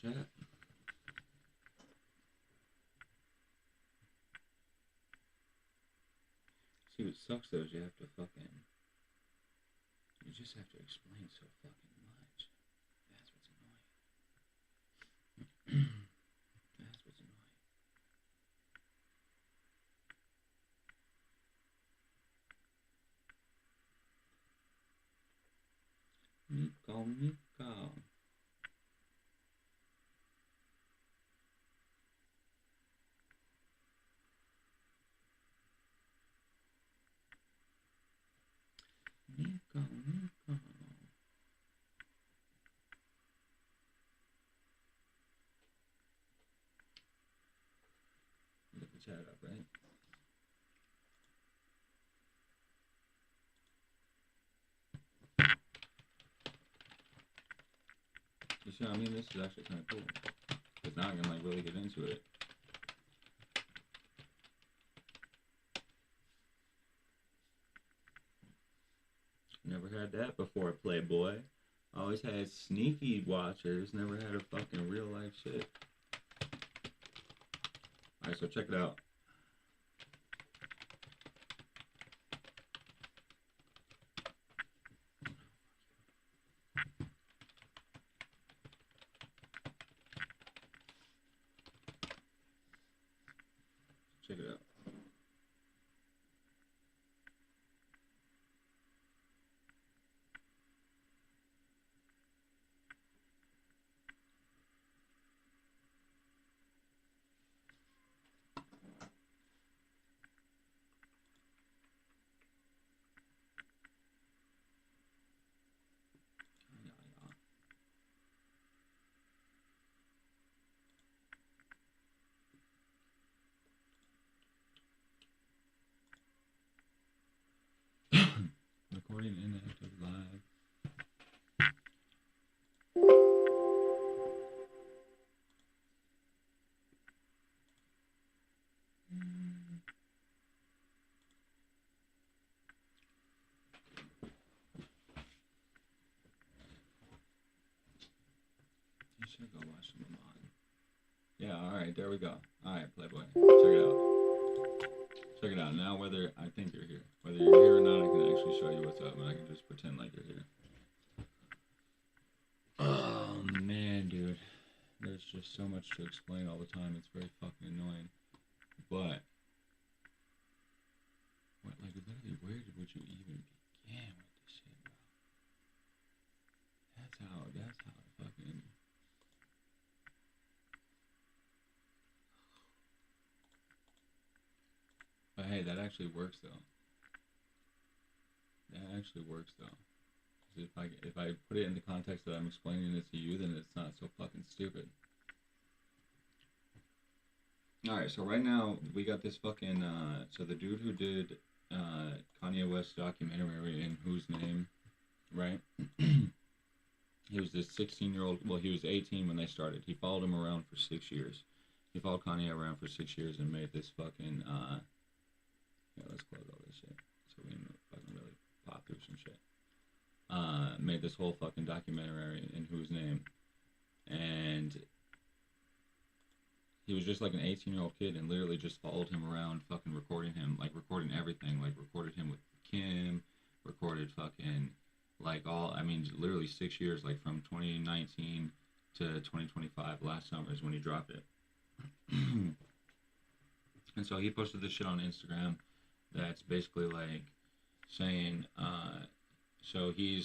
chat. See, what sucks though is you have to fucking. You just have to explain so fucking much. That's what's annoying. That's what's annoying. Nico, Nico. Nico, Nico. Look the chat up, right? You see what I mean? This is actually kind of cool. Because now I can like really get into it. Never had that before, Playboy. Always had sneaky watchers, never had a fucking real life shit. Alright, so check it out. Check it out. Recording inactive live. You should go watch them on. Yeah, alright, there we go. Alright, Playboy. Check it out. Check it out. Now whether I think you're here. Whether you're here or not, I can actually show you what's up and I can just pretend like you're here. Oh man, dude. There's just so much to explain all the time. It's very fucking annoying. But what, like literally where would you even begin with this shit, bro? That's how fucking. But hey, that actually works though. That actually works though. If I put it in the context that I'm explaining it to you, then it's not so fucking stupid. Alright, so right now we got this fucking so the dude who did Kanye West documentary In Whose Name, right? He was this 16-year-old, well he was 18 when they started. He followed him around for 6 years. He followed Kanye around for 6 years and made this fucking yeah, let's close all this shit so we can fucking really pop through some shit. Made this whole fucking documentary In Whose Name, and he was just like an 18-year-old kid and literally just followed him around, fucking recording him, like recording everything, like recorded him with Kim, recorded fucking like all, I mean literally 6 years, like from 2019 to 2025, last summer is when he dropped it. And so he posted this shit on Instagram that's basically like saying, so he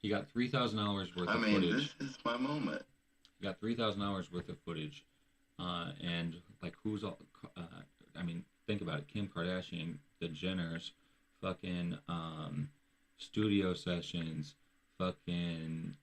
got 3,000 hours worth of footage. This is my moment. He got 3,000 hours worth of footage, and like who's all? I mean, think about it. Kim Kardashian, the Jenners, fucking studio sessions, fucking.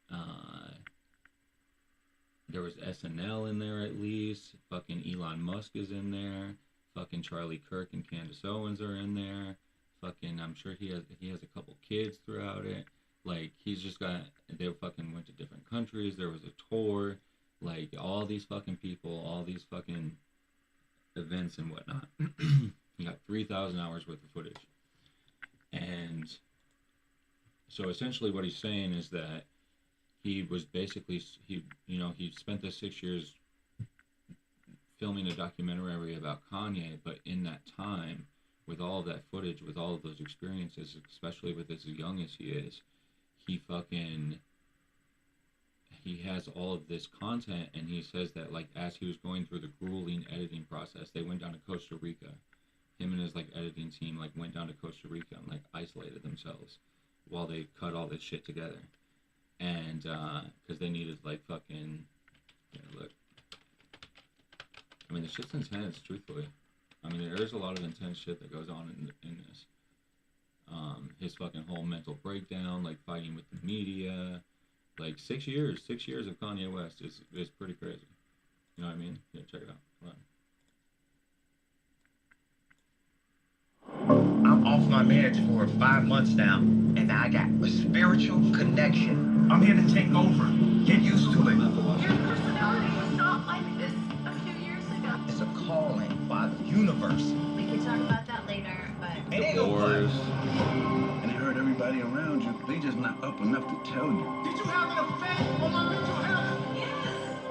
There was SNL in there at least. Fucking Elon Musk is in there. Fucking Charlie Kirk and Candace Owens are in there. Fucking, I'm sure he has a couple kids throughout it. Like, he's just got, they fucking went to different countries. There was a tour. Like, all these fucking people, all these fucking events and whatnot. He got 3,000 hours worth of footage. And so essentially what he's saying is that he was basically he spent the 6 years filming a documentary about Kanye, but in that time, with all of that footage, with all of those experiences, especially with as young as he is, he fucking he has all of this content, and he says that like as he was going through the grueling editing process, they went down to Costa Rica. Him and his like editing team like went down to Costa Rica and like isolated themselves while they cut all this shit together, and because they needed like fucking look. I mean, the shit's intense, truthfully. I mean, there's a lot of intense shit that goes on in this. His fucking whole mental breakdown, like fighting with the media, like 6 years of Kanye West is pretty crazy. You know what I mean? Yeah, check it out. Come on. I'm off my meds for 5 months now, and I got a spiritual connection. I'm here to take over. Get used to it. Your personality was not like this a few years ago. It's a calling by the universe. We can talk about that later, but... It ain't no Wars. And I heard everybody around you, they just not up enough to tell you. Did you have an effect on my mental health? Yes,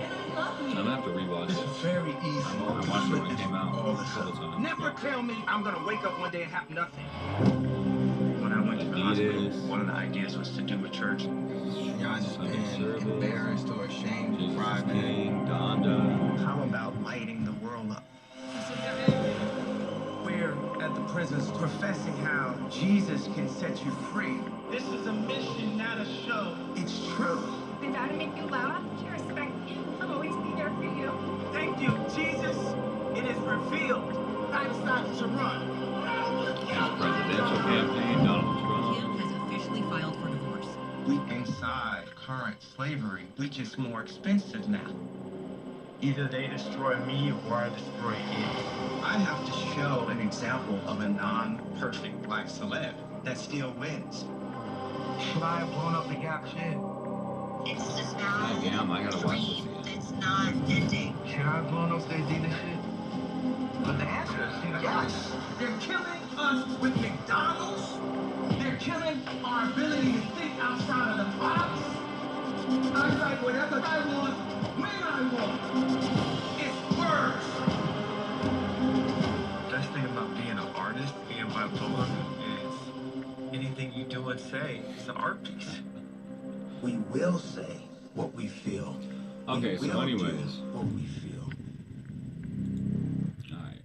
and I love you. I'm gonna have to rewatch It's it. very easy. I watched it when it came out All a the couple time. times. Never tell me I'm gonna wake up one day and have nothing. When I went to the hospital, one of the ideas was to do a church. Y'all just Sunday been service, embarrassed or ashamed to Jesus cry, man. King, Donda. How about lighting the world up? We're at the prisons professing how Jesus can set you free. This is a mission, not a show. It's true. Been down to make you laugh, to respect you. I'll always be there for you. Thank you, Jesus. It is revealed. I decided to run. His presidential campaign, Donald Trump. Kim has officially filed for divorce. We inside current slavery, which is more expensive now. Either they destroy me or I destroy it. I have to show an example of a non-perfect black celeb that still wins. Should I have blown up the Gap shit? It's just God damn, I gotta watch this again. It's not ending. Should I have blown up the Adidas shit? But the answer is yes. They're killing us with McDonald's. They're killing our ability to think outside of the box. I write whatever I want, when I want. It's words. Best thing about being an artist, being bipolar, is anything you do and say is an art piece. We will say what we feel. Okay, so anyways. What we feel. Alright.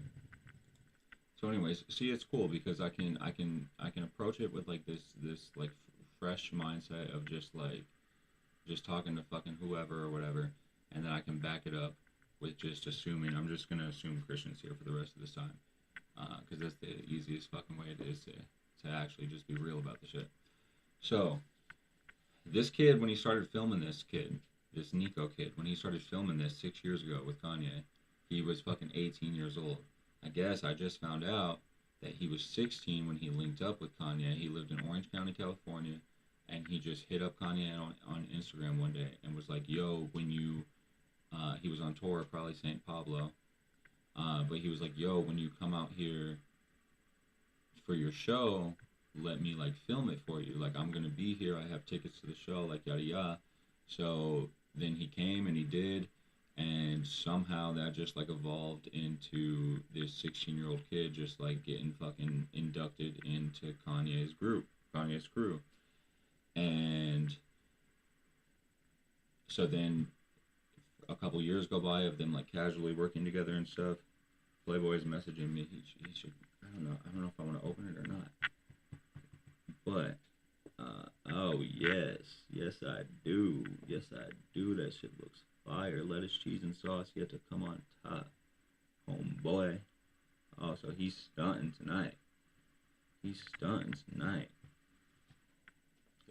So anyways, see, it's cool because I can approach it with like this like fresh mindset of just talking to fucking whoever or whatever, and then I can back it up with just assuming. I'm just gonna assume Christian's here for the rest of this time, because that's the easiest fucking way it is to actually just be real about the shit. So this kid, when he started filming this Nico kid, when he started filming this 6 years ago with Kanye, he was fucking 18 years old. I guess I just found out that he was 16 when he linked up with Kanye. He lived in Orange County, California, and he just hit up Kanye on Instagram one day and was like, yo, when you, he was on tour, probably St. Pablo, but he was like, yo, when you come out here for your show, let me like film it for you. Like, I'm gonna be here, I have tickets to the show, like yada yada. So then he came and he did, and somehow that just like evolved into this 16-year-old kid just like getting fucking inducted into Kanye's crew. And so then a couple years go by of them like casually working together and stuff. Playboy's messaging me. He should, I don't know if I want to open it or not. But oh yes I do. That shit looks fire. Lettuce, cheese, and sauce yet to come on top. Homeboy. Oh, so he's stunting tonight.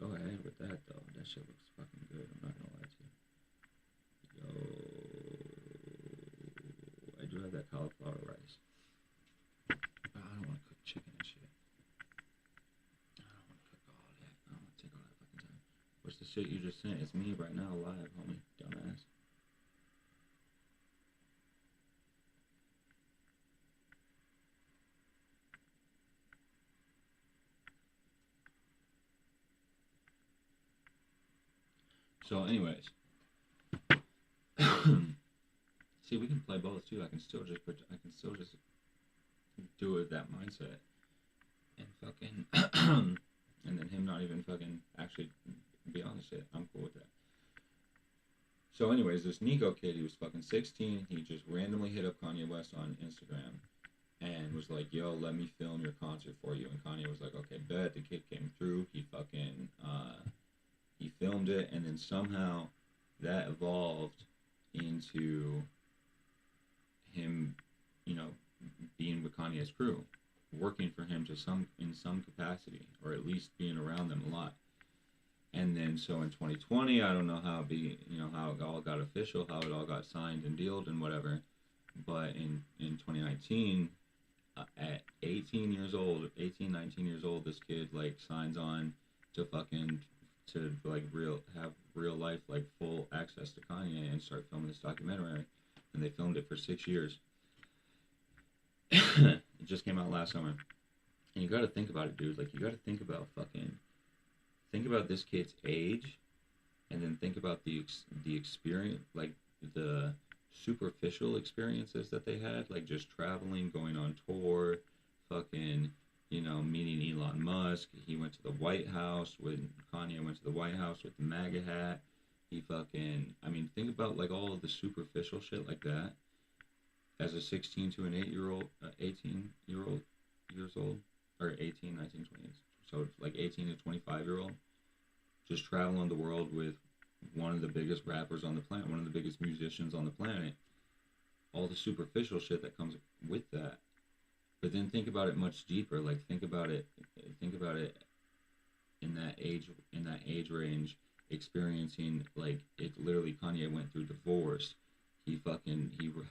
Go ahead with that though. That shit looks fucking good. I'm not gonna lie to you. Yo, I do have that cauliflower rice. I don't want to cook chicken and shit. I don't want to cook all that. I don't want to take all that fucking time. What's the shit you just sent? It's me right now, live, homie. Dumbass. So, anyways, see, we can play both too. I can still just do it with that mindset, and fucking, and then him not even fucking actually be on the shit. I'm cool with that. So, anyways, this Nico kid, he was fucking 16. He just randomly hit up Kanye West on Instagram and was like, "Yo, let me film your concert for you." And Kanye was like, "Okay, bet." The kid came through. He fucking he filmed it, and then somehow that evolved into him, you know, being with Kanye's crew, working for him in some capacity, or at least being around them a lot. And then so in 2020, I don't know how how it all got official, how it all got signed and dealed and whatever. But in 2019, at 18 years old, 18, 19 years old, this kid like signs on to like have real life like full access to Kanye and start filming this documentary. And they filmed it for 6 years. It just came out last summer. And you got to think about it, dude. Like, you got to think about this kid's age, and then think about the experience, like the superficial experiences that they had, like just traveling, going on tour, fucking, meeting Elon Musk. He went to the White House Kanye went to the White House with the MAGA hat. He fucking, think about like all of the superficial shit like that as a 16 to an 18-year-old years old, or 18, 19, 20, so like 18 to 25-year-old, just traveling the world with one of the biggest rappers on the planet, one of the biggest musicians on the planet, all the superficial shit that comes with that. But then think about it much deeper. Like, think about it in that age range, experiencing, like, it literally, Kanye went through divorce. He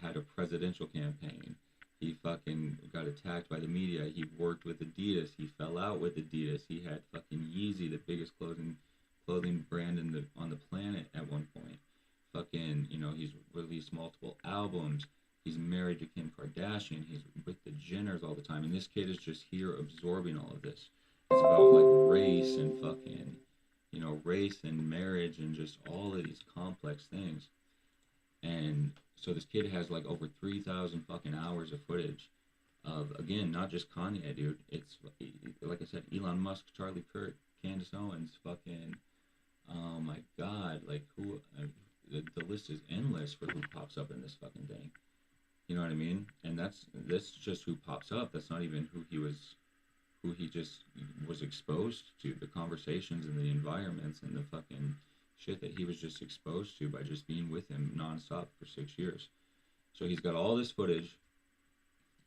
had a presidential campaign. He fucking got attacked by the media. He worked with Adidas. He fell out with Adidas. He had fucking Yeezy, the biggest clothing brand on the planet at one point. Fucking, he's released multiple albums. He's married to Kim Kardashian. He's with the Jenners all the time. And this kid is just here absorbing all of this. It's about like race and fucking, race and marriage and just all of these complex things. And so this kid has like over 3,000 fucking hours of footage of, again, not just Kanye, dude. It's, like I said, Elon Musk, Charlie Kirk, Candace Owens, fucking, oh my god, like who, the list is endless for who pops up in this fucking thing. You know what I mean? And that's just who pops up. That's not even who he just was exposed to, the conversations and the environments and the fucking shit that he was just exposed to by just being with him nonstop for 6 years. So he's got all this footage,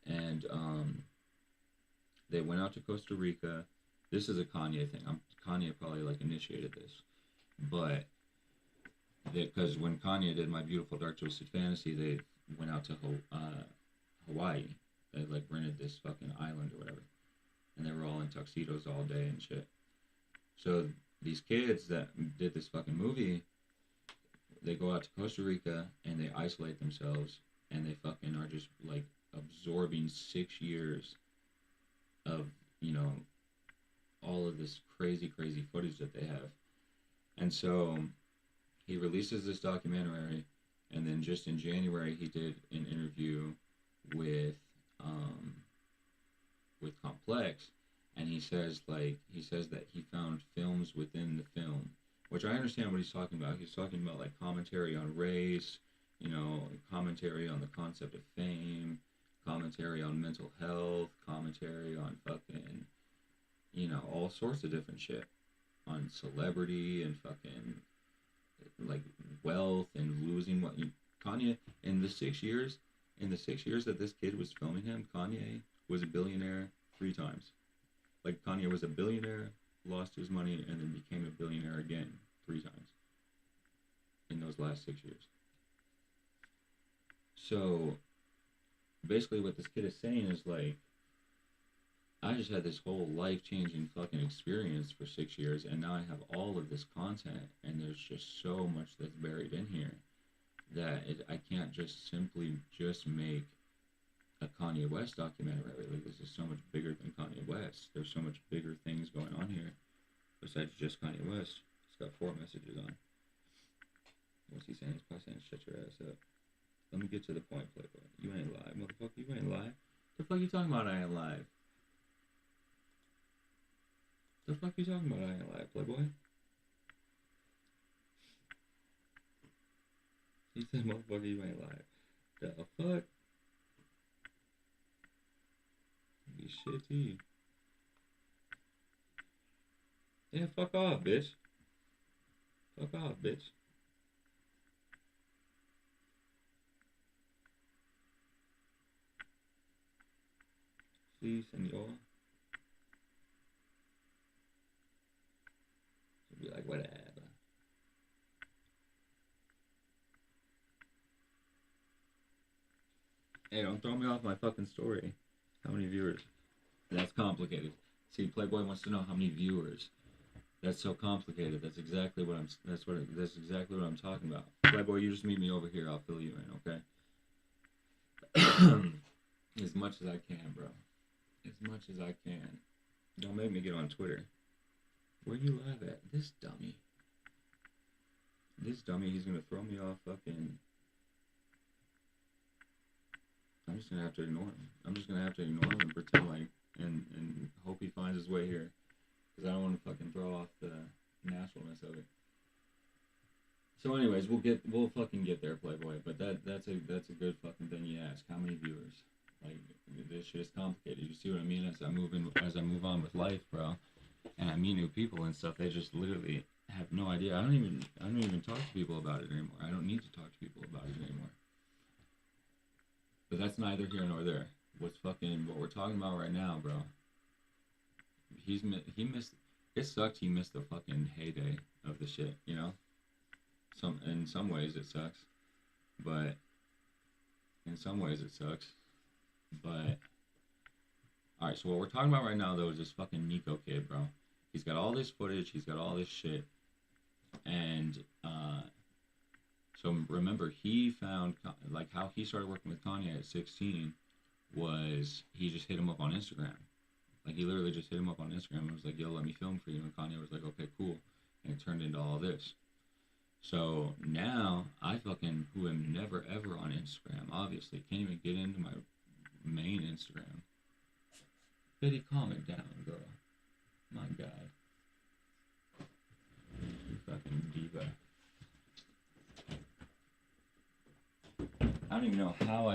and they went out to Costa Rica. This is a Kanye thing. Kanye probably like initiated this, but because when Kanye did My Beautiful Dark Twisted Fantasy, they went out to Hawaii. They like rented this fucking island or whatever, and they were all in tuxedos all day and shit. So these kids that did this fucking movie, they go out to Costa Rica and they isolate themselves, and they fucking are just like absorbing 6 years of, all of this crazy footage that they have. And so he releases this documentary, and then just in January he did an interview with Complex, and he says that he found films within the film, which I understand what he's talking about. He's talking about like commentary on race, commentary on the concept of fame, commentary on mental health, commentary on fucking, all sorts of different shit, on celebrity and fucking like wealth and losing what Kanye in the 6 years that this kid was filming him, Kanye was a billionaire 3 times. Like, Kanye was a billionaire, lost his money, and then became a billionaire again 3 times in those last 6 years. So basically what this kid is saying is like, I just had this whole life-changing fucking experience for 6 years, and now I have all of this content, and there's just so much that's buried in here that I can't just simply just make a Kanye West documentary. Like, this is so much bigger than Kanye West. There's so much bigger things going on here besides just Kanye West. It's got 4 messages on. What's he saying? He's probably saying shut your ass up. Let me get to the point, Playboy. You ain't live, motherfucker. You ain't live. The fuck you talking about? I ain't live. The fuck you talking about? I ain't live, Playboy. He said, motherfucker, you ain't live. The fuck? Be shitty. Yeah, fuck off, bitch. Fuck off, bitch. Sí, senor. Be like, whatever. Hey, don't throw me off my fucking story. How many viewers? That's complicated. See, Playboy wants to know how many viewers. That's so complicated. That's exactly what I'm. That's exactly what I'm talking about. Playboy, you just meet me over here. I'll fill you in, okay? As much as I can, bro. As much as I can. Don't make me get on Twitter. Where you live at? This dummy. This dummy. He's gonna throw me off fucking. I'm just gonna have to ignore him. I'm just gonna have to ignore him and pretend like and hope he finds his way here. Because I don't want to fucking throw off the naturalness of it. So anyways, we'll fucking get there, Playboy. But that's a good fucking thing you ask. How many viewers? Like, this shit is complicated. You see what I mean? As I move on with life, bro, and I meet new people and stuff, they just literally have no idea. I don't even talk to people about it anymore. I don't need to talk to people about it anymore. But that's neither here nor there. What we're talking about right now, bro. He missed. It sucks. He missed the fucking heyday of the shit. You know. In some ways it sucks, but in some ways it sucks. But all right. So what we're talking about right now, though, is this fucking Nico kid, bro. He's got all this footage. He's got all this shit, and so remember, he found like how he started working with Kanye at 16 was he just hit him up on Instagram. Like, he literally just hit him up on Instagram and was like, yo, let me film for you. And Kanye was like, okay, cool. And it turned into all this. So now I fucking, who am never ever on Instagram, obviously, can't even get into my main Instagram. Betty, calm it down, girl. My God. You fucking diva. I don't even know how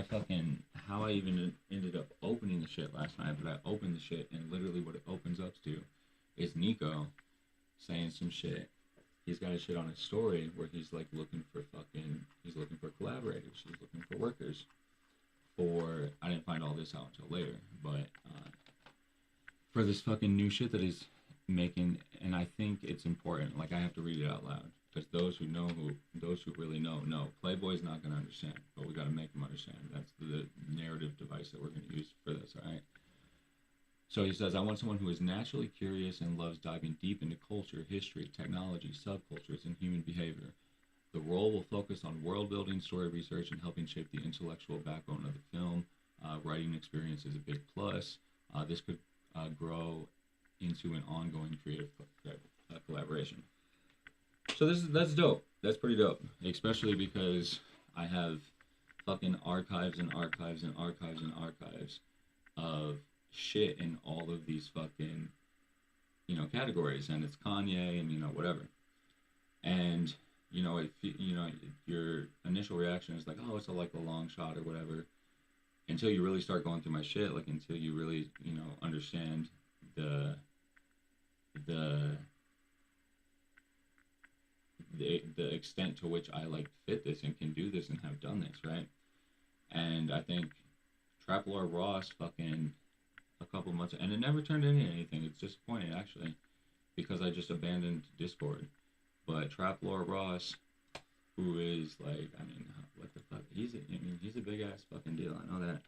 I even ended up opening the shit last night, but I opened the shit, and literally what it opens up to is Nico saying some shit. He's got a shit on his story where he's like looking for collaborators, he's looking for workers I didn't find all this out until later, but for this fucking new shit that he's making, and I think it's important, like I have to read it out loud. Because those who really know, Playboy's not going to understand, but we got to make them understand. That's the narrative device that we're going to use for this, all right? So he says, I want someone who is naturally curious and loves diving deep into culture, history, technology, subcultures, and human behavior. The role will focus on world building, story research, and helping shape the intellectual backbone of the film. Writing experience is a big plus. This could grow into an ongoing creative collaboration. So that's dope. That's pretty dope. Especially because I have fucking archives and archives and archives and archives of shit in all of these fucking, categories. And it's Kanye and, whatever. And, if your initial reaction is like, oh, it's like a long shot or whatever. Until you really start going through my shit, like until you really, understand the extent to which I like fit this and can do this and have done this, right? And I think Trap Lord Ross fucking a couple months, and it never turned into anything. It's disappointing actually, because I just abandoned Discord. But Trap Lord Ross, who is like, what the fuck? He's a big ass fucking deal. I know that.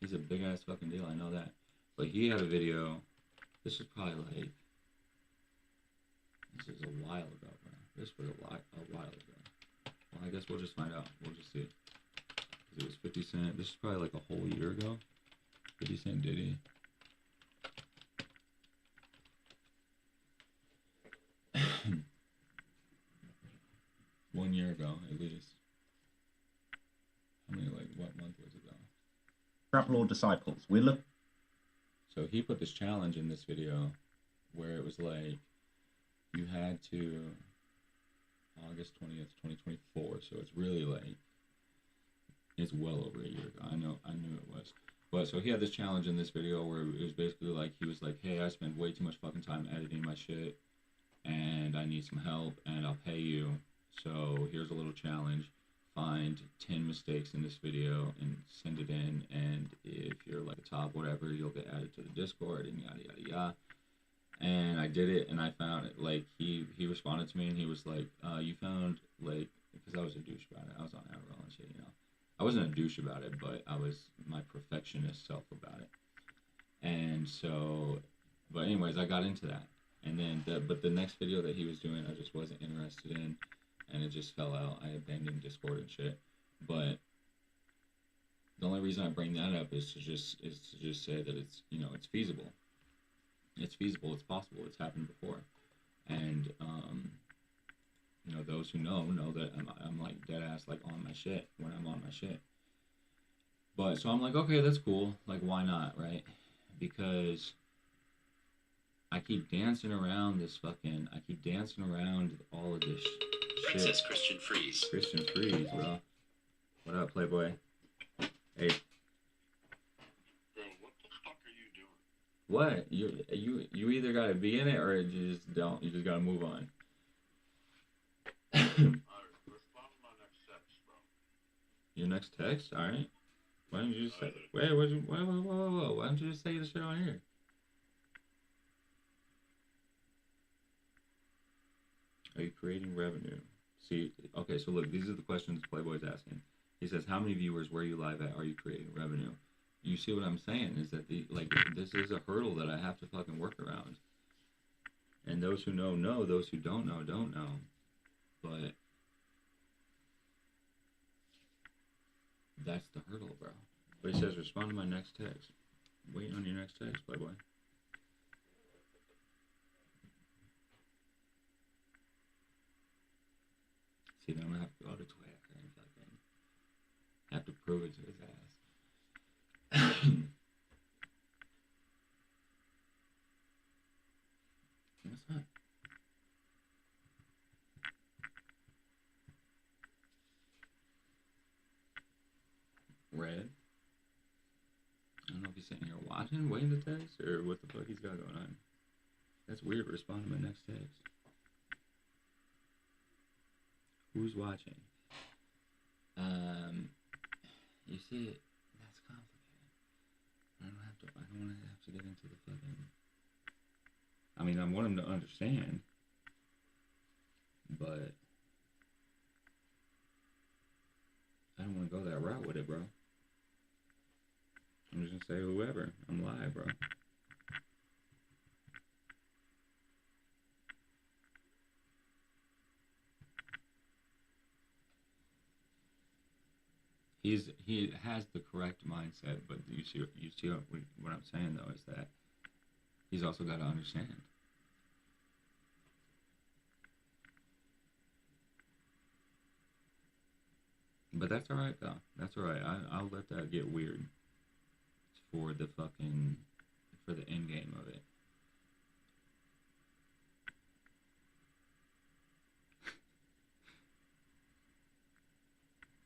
He's a big ass fucking deal. I know that. But he had a video. This was probably like. This is a while ago, bro. This was a while ago. Well, I guess we'll just find out. We'll just see. It was 50 Cent. This is probably like a whole year ago. 50 Cent Diddy. year ago, at least. How many, like, what month was it, though? Trap Lord Disciples. We look. So he put this challenge in this video where it was like, you had to, August 20th, 2024, so it's really like, it's well over a year ago. I knew it was. But so he had this challenge in this video where it was basically like, he was like, hey, I spend way too much fucking time editing my shit, and I need some help, and I'll pay you. So here's a little challenge. Find 10 mistakes in this video and send it in, and if you're like the top whatever, you'll get added to the Discord, and yada yada yada. And I did it, and I found it, like, he responded to me, and he was like, you found, like, because I was a douche about it. I was on Adderall and shit, you know. I wasn't a douche about it, but I was my perfectionist self about it. And so, but anyways, I got into that. And then, but the next video that he was doing, I just wasn't interested in, and it just fell out. I abandoned Discord and shit. But the only reason I bring that up is to just say that it's, you know, it's feasible. It's feasible. It's possible. It's happened before. And you know, those who know that I'm like dead ass like on my shit when I'm on my shit. But so I'm like, okay, that's cool. Like, why not, right? Because I keep dancing around all of this shit. Princess Christian Freeze. Christian Freeze, bro. What up, Playboy? Hey. Bro, what the fuck are you doing? What? You either gotta be in it or you just don't. You just gotta move on. Alright, respond to my next text, bro. Your next text? Alright. Why don't you just say... Wait, whoa. Why don't you just say the shit on here? Are you creating revenue? See, okay, so look, these are the questions Playboy's asking. He says, how many viewers, where you live at, are you creating revenue? You see what I'm saying? Is that, this is a hurdle that I have to fucking work around. And those who know, know. Those who don't know, don't know. But that's the hurdle, bro. But he says, respond to my next text. Wait on your next text, Playboy. See, then I'm gonna have to go to Twitter and fucking have to prove it to his ass. What's up? Red? I don't know if he's sitting here watching, waiting to text, or what the fuck he's got going on. That's weird. Respond to my next text. Who's watching? You see, that's complicated. I don't want to have to get into the fucking... I mean, I want him to understand, but I don't want to go that route with it, bro. I'm just gonna say whoever. I'm live, bro. He has the correct mindset, but you see what I'm saying though is that he's also got to understand. But that's all right though. That's all right. I'll let that get weird for the end game of it.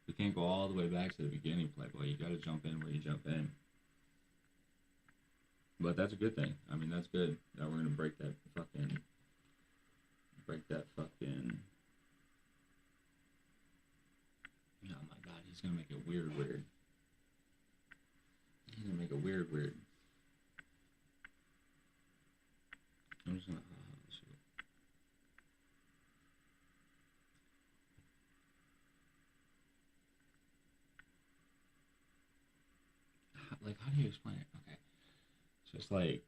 We can't go all the way back to the beginning, Playboy. You gotta jump in where you jump in. But that's a good thing. I mean, that's good that we're gonna break that fucking... Oh my god, he's gonna make it weird. He's gonna make it weird. I'm just gonna... Oh, shit. Like, how do you explain it? Okay. So it's like...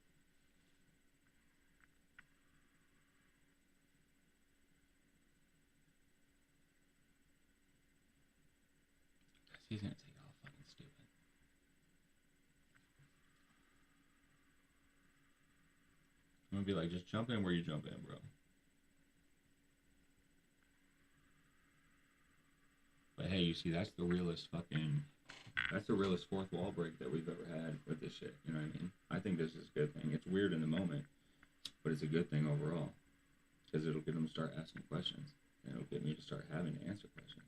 He's gonna take it all fucking stupid. I'm gonna be like, just jump in where you jump in, bro. But hey, you see, that's the realest fourth wall break that we've ever had with this shit. You know what I mean? I think this is a good thing. It's weird in the moment, but it's a good thing overall. Because it'll get them to start asking questions. And it'll get me to start having to answer questions.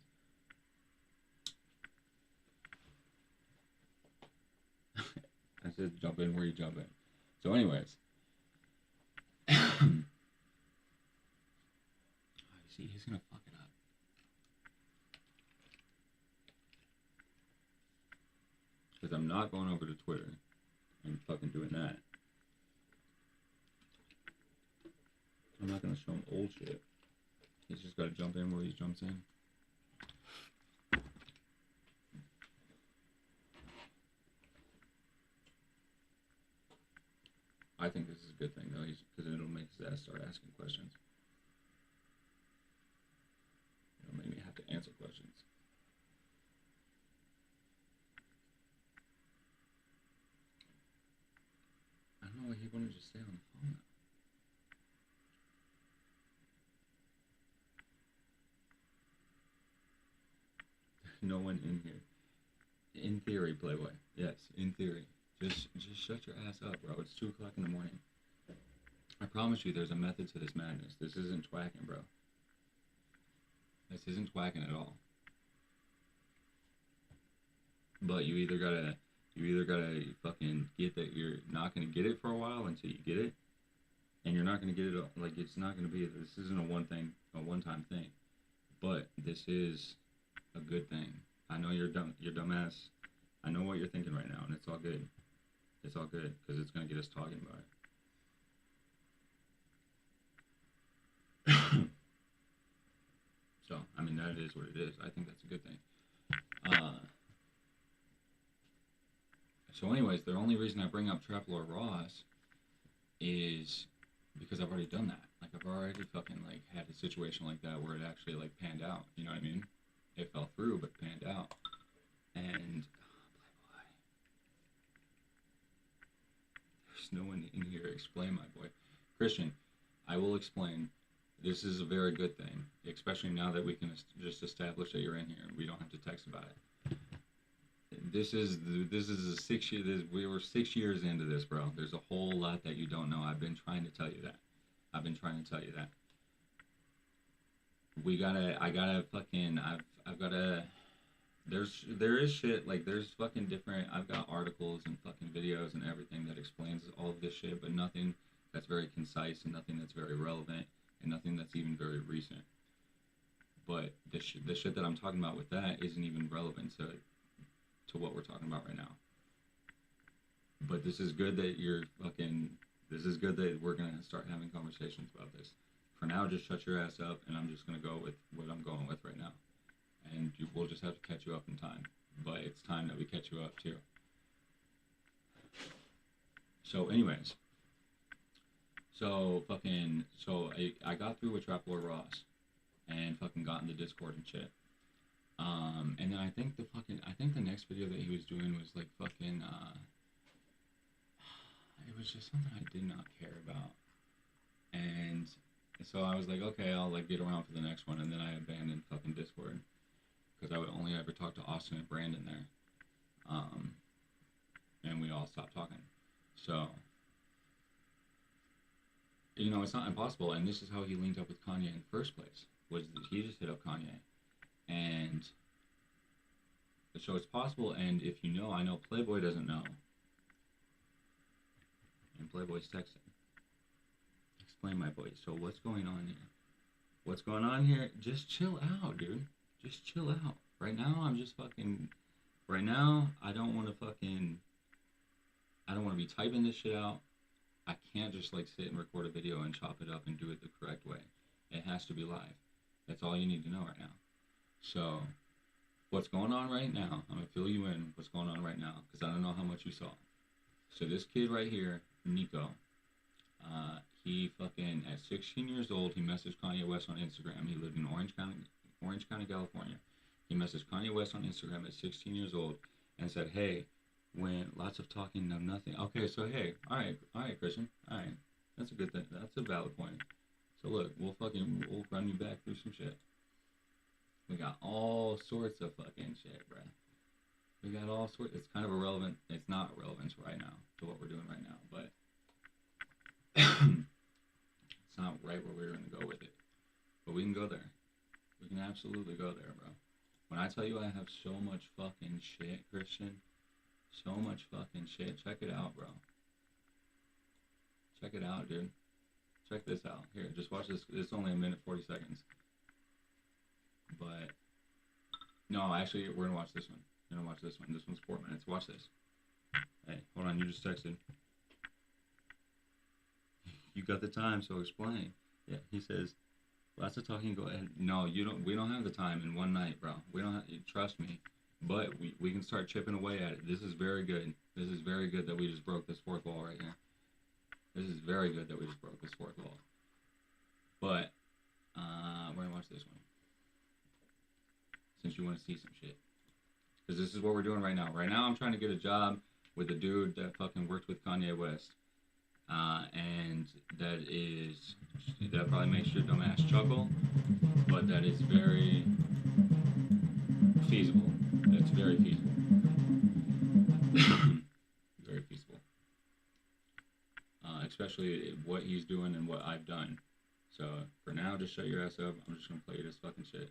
I said jump in where you jump in. So anyways. See, he's gonna fuck it up. Because I'm not going over to Twitter and fucking doing that. I'm not gonna show him old shit. He's just gotta jump in where he jumps in. I think this is a good thing though, because it'll make his ass start asking questions. It'll make me have to answer questions. I don't know why he wanted to just stay on the phone. No one in here. In theory, Playboy. Yes, in theory. Just shut your ass up, bro. It's 2 o'clock in the morning. I promise you there's a method to this madness. This isn't twacking, bro. This isn't twacking at all. But you either gotta fucking get that you're not gonna get it for a while until you get it. And you're not gonna get it, like, it's not gonna be, this isn't a one-time thing. But this is a good thing. I know you're dumbass. I know what you're thinking right now, and it's all good. It's all good, because it's going to get us talking about it. So, I mean, that is what it is. I think that's a good thing. So anyways, the only reason I bring up Trap Lord Ross is because I've already done that. Like, I've already fucking, like, had a situation like that where it actually, like, panned out. You know what I mean? It fell through, but panned out. And there's no one in here to explain, my boy. Christian, I will explain. This is a very good thing, especially now that we can just establish that you're in here. We don't have to text about it. This is a 6 year. We were 6 years into this, bro. There's a whole lot that you don't know. I've been trying to tell you that. There is shit, like, there's fucking different, I've got articles and fucking videos and everything that explains all of this shit, but nothing that's very concise and nothing that's very relevant and nothing that's even very recent. But the shit that I'm talking about with that isn't even relevant to what we're talking about right now. But this is good that this is good that we're gonna start having conversations about this. For now, just shut your ass up, and I'm just gonna go with what I'm going with right now. And we'll just have to catch you up in time. But it's time that we catch you up, too. So, anyways. I got through with Trap Lord Ross. And fucking got in the Discord and shit. And then I think the next video that he was doing was, like, fucking, it was just something I did not care about. And so I was like, okay, I'll, like, get around for the next one. And then I abandoned fucking Discord. Because I would only ever talk to Austin and Brandon there. And we all stopped talking. So, you know, it's not impossible. And this is how he linked up with Kanye in the first place. Was that he just hit up Kanye. And so it's possible. And if you know, I know Playboy doesn't know. And Playboy's texting. Explain, my boy. So what's going on here? What's going on here? Just chill out, dude. Just chill out. Right now, I'm just fucking... Right now, I don't want to be typing this shit out. I can't just, like, sit and record a video and chop it up and do it the correct way. It has to be live. That's all you need to know right now. So, what's going on right now? I'm going to fill you in what's going on right now, because I don't know how much you saw. So, this kid right here, Nico, he fucking, at 16 years old, he messaged Kanye West on Instagram. He lived in Orange County, California. He messaged Kanye West on Instagram at 16 years old and said, hey, when lots of talking, no nothing. Okay, so hey, all right, Christian, all right. That's a good thing. That's a valid point. So look, we'll run you back through some shit. We got all sorts of fucking shit, bro. We got all sorts. It's kind of irrelevant. It's not relevant right now to what we're doing right now, but it's not right where we're gonna go with it. But we can go there. We can absolutely go there, bro. When I tell you I have so much fucking shit, Christian, so much fucking shit, check it out, bro. Check it out, dude. Check this out. Here, just watch this. It's only 1 minute 40 seconds. But, no, actually, we're gonna watch this one. We're gonna watch this one. This one's 4 minutes. Watch this. Hey, hold on, you just texted. You got the time, so explain. Yeah, he says, lots of talking, go ahead. No, you don't. We don't have the time in one night, bro. We don't have, trust me. But we can start chipping away at it. This is very good. This is very good that we just broke this fourth wall right here. This is very good that we just broke this fourth wall. But, we're gonna watch this one. Since you want to see some shit. Because this is what we're doing right now. Right now I'm trying to get a job with a dude that fucking worked with Kanye West. And that probably makes your dumb ass chuckle, but that is very feasible. It's very feasible. Very feasible. Especially what he's doing and what I've done. So for now, just shut your ass up. I'm just gonna play you this fucking shit.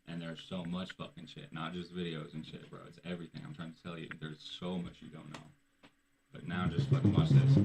And there's so much fucking shit, not just videos and shit, bro. It's everything. I'm trying to tell you. There's so much you don't know. But now just fucking watch this.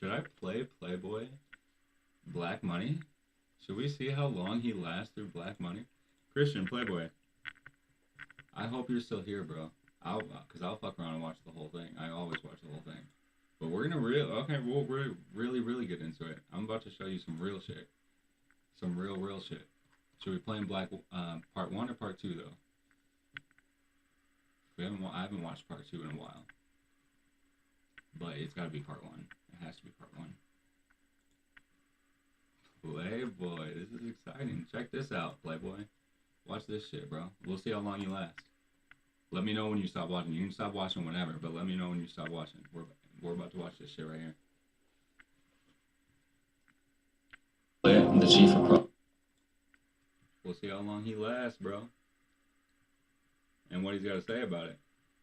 Should I play Playboy Black Money? Should we see how long he lasts through Black Money? Christian Playboy, I hope you're still here, bro. Cause I'll fuck around and watch the whole thing. I always watch the whole thing. But we're gonna we'll really get into it. I'm about to show you some real shit. Some real shit. Should we play in Black part 1 or part 2 though? I haven't watched part 2 in a while. But it's gotta be part 1. It has to be part 1. Playboy, this is exciting. Check this out, Playboy. Watch this shit, bro. We'll see how long you last. Let me know when you stop watching. You can stop watching whenever, but let me know when you stop watching. We're about to watch this shit right here. The chief of pro. We'll see how long he lasts, bro. And what he's got to say about it.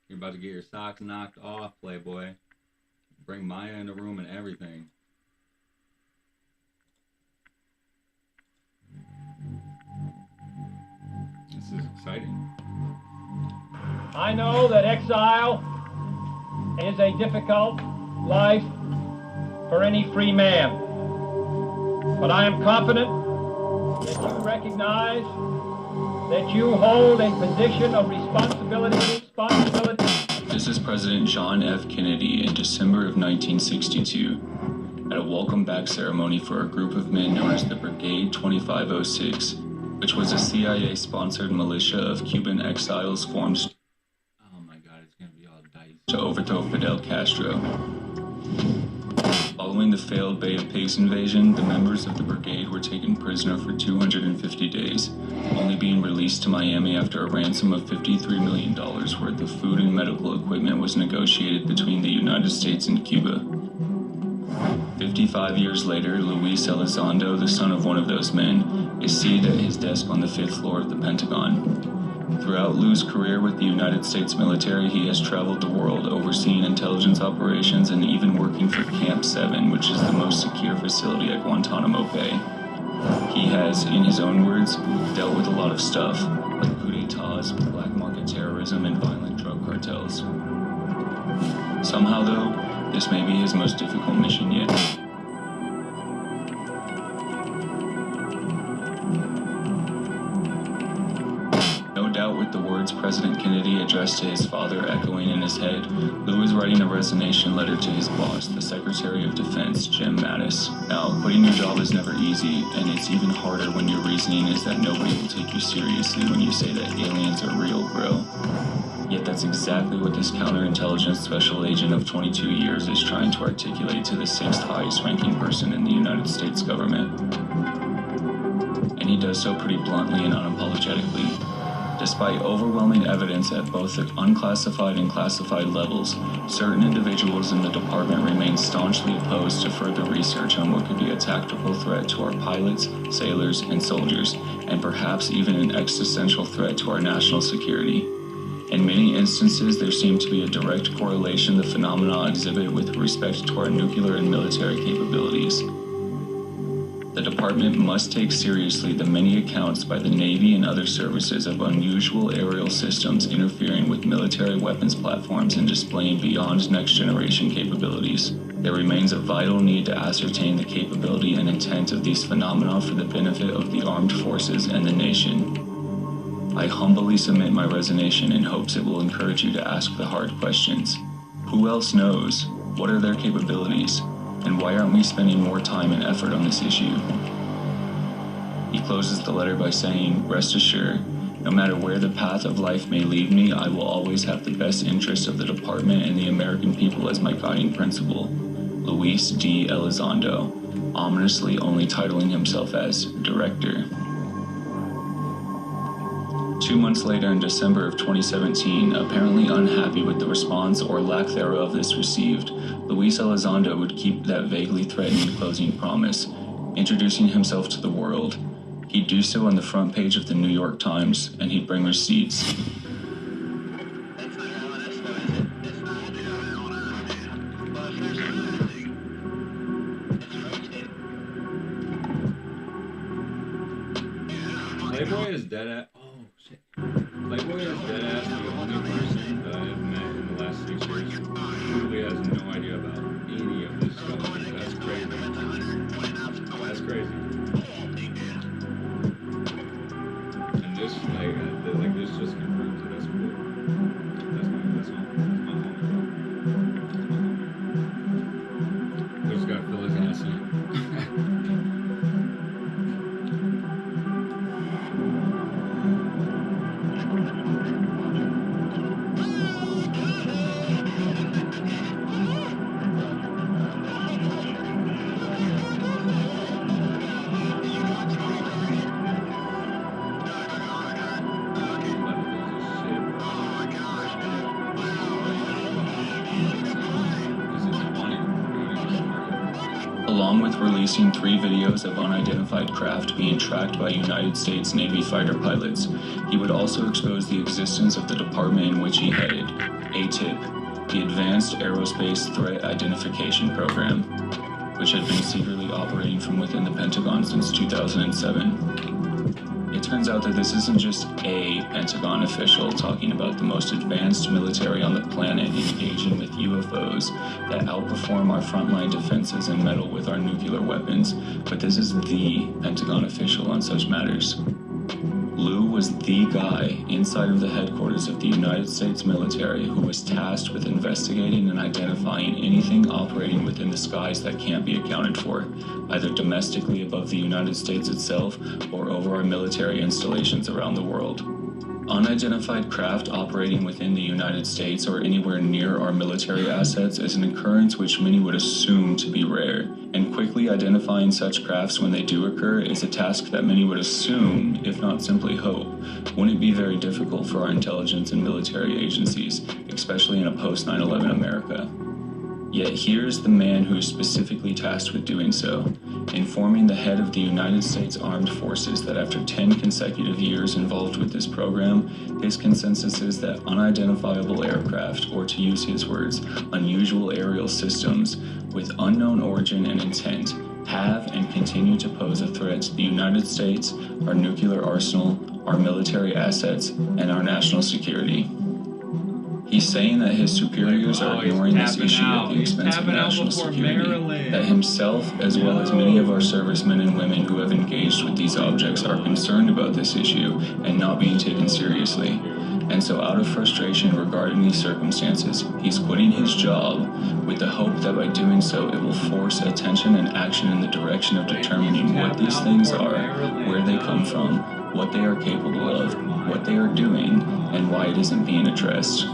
You're about to get your socks knocked off, Playboy. Bring Maya in the room and everything. This is exciting. I know that exile is a difficult life for any free man. But I am confident that you recognize that you hold a position of responsibility. This is President John F. Kennedy in December of 1962 at a welcome back ceremony for a group of men known as the Brigade 2506, which was a CIA-sponsored militia of Cuban exiles formed to overthrow Fidel Castro. Following the failed Bay of Pigs invasion, the members of the brigade were taken prisoner for 250 days, only being released to Miami after a ransom of $53 million worth of food and medical equipment was negotiated between the United States and Cuba. 55 years later, Luis Elizondo, the son of one of those men, is seated at his desk on the 5th floor of the Pentagon. Throughout Lou's career with the United States military, he has traveled the world overseeing intelligence operations and even working for Camp 7, which is the most secure facility at Guantanamo Bay. He has, in his own words, dealt with a lot of stuff, like coup d'etats, black market terrorism, and violent drug cartels. Somehow, though, this may be his most difficult mission yet. No doubt with the words President Kennedy addressed to his father echoing in his head, Lou is writing a resignation letter to his boss, the Secretary of Defense, Jim Mattis. Now, quitting your job is never easy, and it's even harder when your reasoning is that nobody will take you seriously when you say that aliens are real, bro. Yet that's exactly what this counterintelligence special agent of 22 years is trying to articulate to the 6th highest ranking person in the United States government. And he does so pretty bluntly and unapologetically. Despite overwhelming evidence at both the unclassified and classified levels, certain individuals in the department remain staunchly opposed to further research on what could be a tactical threat to our pilots, sailors, and soldiers, and perhaps even an existential threat to our national security. In many instances, there seems to be a direct correlation the phenomena exhibit with respect to our nuclear and military capabilities. The department must take seriously the many accounts by the Navy and other services of unusual aerial systems interfering with military weapons platforms and displaying beyond next-generation capabilities. There remains a vital need to ascertain the capability and intent of these phenomena for the benefit of the armed forces and the nation. I humbly submit my resignation in hopes it will encourage you to ask the hard questions. Who else knows? What are their capabilities? And why aren't we spending more time and effort on this issue? He closes the letter by saying, "Rest assured, no matter where the path of life may lead me, I will always have the best interests of the department and the American people as my guiding principle. Luis D. Elizondo," ominously only titling himself as Director. 2 months later, in December of 2017, apparently unhappy with the response or lack thereof this received, Luis Elizondo would keep that vaguely threatening closing promise, introducing himself to the world. He'd do so on the front page of the New York Times, and he'd bring receipts. Playboy is dead at. Playboy is dead ass the only person that I have met in the last 6 years who really has no idea about any of this stuff. That's crazy. That's crazy. And this, like this just confirms that that's cool. That's my home. We just gotta fill his ass in. Along with releasing 3 videos of unidentified craft being tracked by United States Navy fighter pilots, he would also expose the existence of the department in which he headed, ATIP, the Advanced Aerospace Threat Identification Program, which had been secretly operating from within the Pentagon since 2007. It turns out that this isn't just a Pentagon official talking about the most advanced military on the planet engaging with UFOs that outperform our frontline defenses and meddle with our nuclear weapons, but this is the Pentagon official on such matters. Lou was the guy inside of the headquarters of the United States military who was tasked with investigating and identifying anything operating within the skies that can't be accounted for, either domestically above the United States itself or over our military installations around the world. Unidentified craft operating within the United States or anywhere near our military assets is an occurrence which many would assume to be rare, and quickly identifying such crafts when they do occur is a task that many would assume, if not simply hope, wouldn't be very difficult for our intelligence and military agencies, especially in a post-9/11 America. Yet here's the man who is specifically tasked with doing so, informing the head of the United States Armed Forces that after 10 consecutive years involved with this program, his consensus is that unidentifiable aircraft, or to use his words, unusual aerial systems with unknown origin and intent, have and continue to pose a threat to the United States, our nuclear arsenal, our military assets, and our national security. He's saying that his superiors are ignoring this issue at the expense of national security, that himself, as well as many of our servicemen and women who have engaged with these objects, are concerned about this issue and not being taken seriously. And so out of frustration regarding these circumstances, he's quitting his job with the hope that by doing so it will force attention and action in the direction of determining what these things are, where they come from, what they are capable of, what they are doing, and why it isn't being addressed.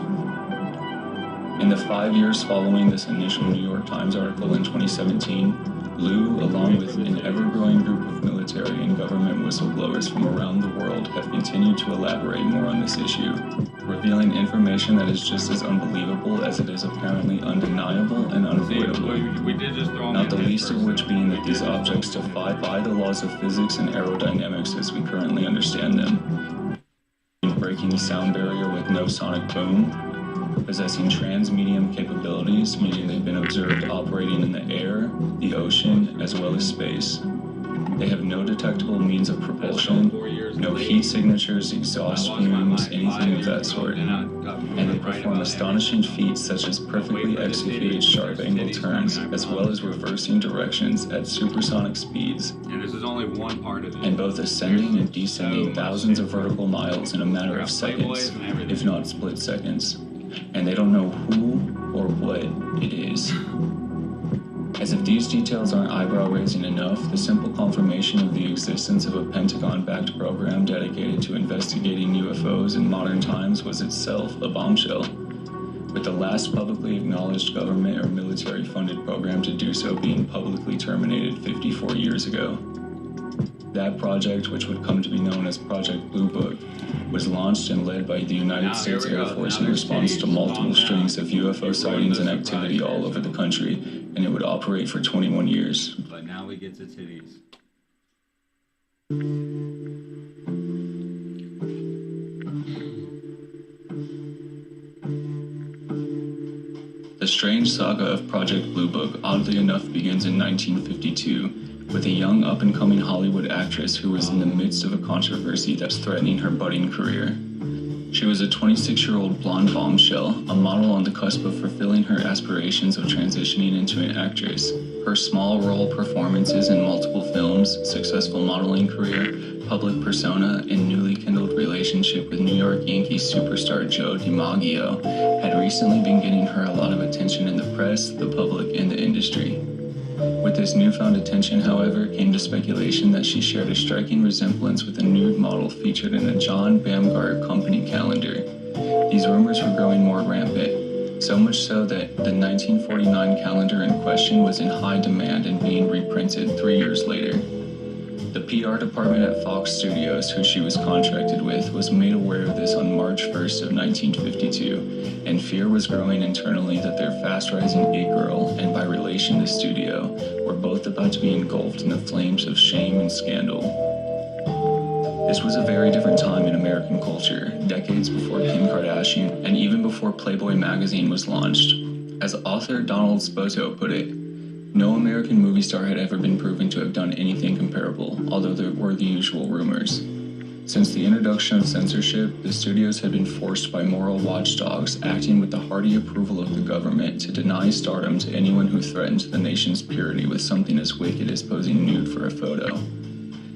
In the 5 years following this initial New York Times article in 2017, Lou, along with an ever-growing group of military and government whistleblowers from around the world, have continued to elaborate more on this issue, revealing information that is just as unbelievable as it is apparently undeniable and unavoidable. Not the least of which being that these objects defy the laws of physics and aerodynamics as we currently understand them. Breaking the sound barrier with no sonic boom, possessing transmedium capabilities, meaning they've been observed operating in the air, the ocean, as well as space. They have no detectable means of propulsion, no heat signatures, exhaust fumes, anything of that sort. And they perform astonishing feats such as perfectly executed sharp angle turns, as well as reversing directions at supersonic speeds. And this is only one part of it. And both ascending and descending thousands of vertical miles in a matter of seconds, if not split seconds. And they don't know who or what it is. As if these details aren't eyebrow-raising enough, the simple confirmation of the existence of a Pentagon-backed program dedicated to investigating UFOs in modern times was itself a bombshell, with the last publicly acknowledged government or military-funded program to do so being publicly terminated 54 years ago. That project, which would come to be known as Project Blue Book, was launched and led by the United States Air Force in response to multiple strings of UFO sightings and activity all over the country, and it would operate for 21 years. But now we get to titties. The strange saga of Project Blue Book oddly enough begins in 1952, with a young up-and-coming Hollywood actress who was in the midst of a controversy that's threatening her budding career. She was a 26-year-old blonde bombshell, a model on the cusp of fulfilling her aspirations of transitioning into an actress. Her small role performances in multiple films, successful modeling career, public persona, and newly kindled relationship with New York Yankees superstar Joe DiMaggio had recently been getting her a lot of attention in the press, the public, and the industry. With this newfound attention, however, came the speculation that she shared a striking resemblance with a nude model featured in a John Bamgart company calendar. These rumors were growing more rampant, so much so that the 1949 calendar in question was in high demand and being reprinted 3 years later. The PR department at Fox Studios, who she was contracted with, was made aware of this on March 1st of 1952, and fear was growing internally that their fast-rising it-girl, and by relation the studio, were both about to be engulfed in the flames of shame and scandal. This was a very different time in American culture, decades before Kim Kardashian, and even before Playboy magazine was launched. As author Donald Spoto put it, no American movie star had ever been proven to have done anything comparable, although there were the usual rumors. Since the introduction of censorship, the studios had been forced by moral watchdogs, acting with the hearty approval of the government, to deny stardom to anyone who threatened the nation's purity with something as wicked as posing nude for a photo.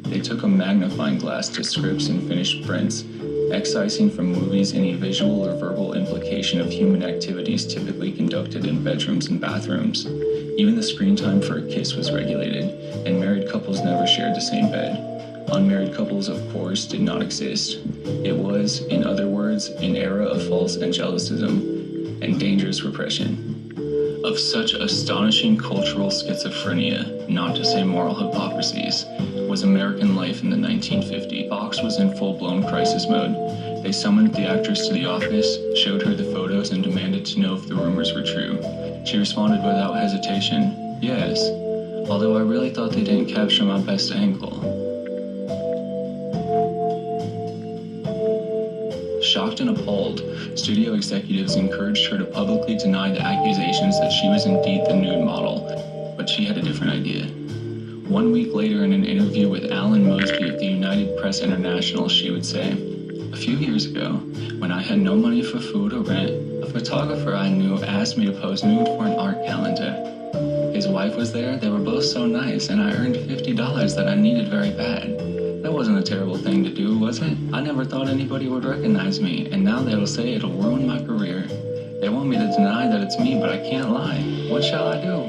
They took a magnifying glass to scripts and finished prints, excising from movies any visual or verbal implication of human activities typically conducted in bedrooms and bathrooms. Even the screen time for a kiss was regulated, and married couples never shared the same bed. Unmarried couples, of course, did not exist. It was, in other words, an era of false angelicism and dangerous repression. Of such astonishing cultural schizophrenia, not to say moral hypocrisies, was American life in the 1950s. Fox was in full-blown crisis mode. They summoned the actress to the office, showed her the photos, and demanded to know if the rumors were true. She responded without hesitation, "Yes, although I really thought they didn't capture my best angle." Shocked and appalled, studio executives encouraged her to publicly deny the accusations that she was indeed the nude model, but she had a different idea. 1 week later, in an interview with Alan Mosby of the United Press International, she would say, "A few years ago, when I had no money for food or rent, a photographer I knew asked me to pose nude for an art calendar. His wife was there, they were both so nice, and I earned $50 that I needed very bad. That wasn't a terrible thing to do, was it? I never thought anybody would recognize me, and now they'll say it'll ruin my career. They want me to deny that it's me, but I can't lie. What shall I do?"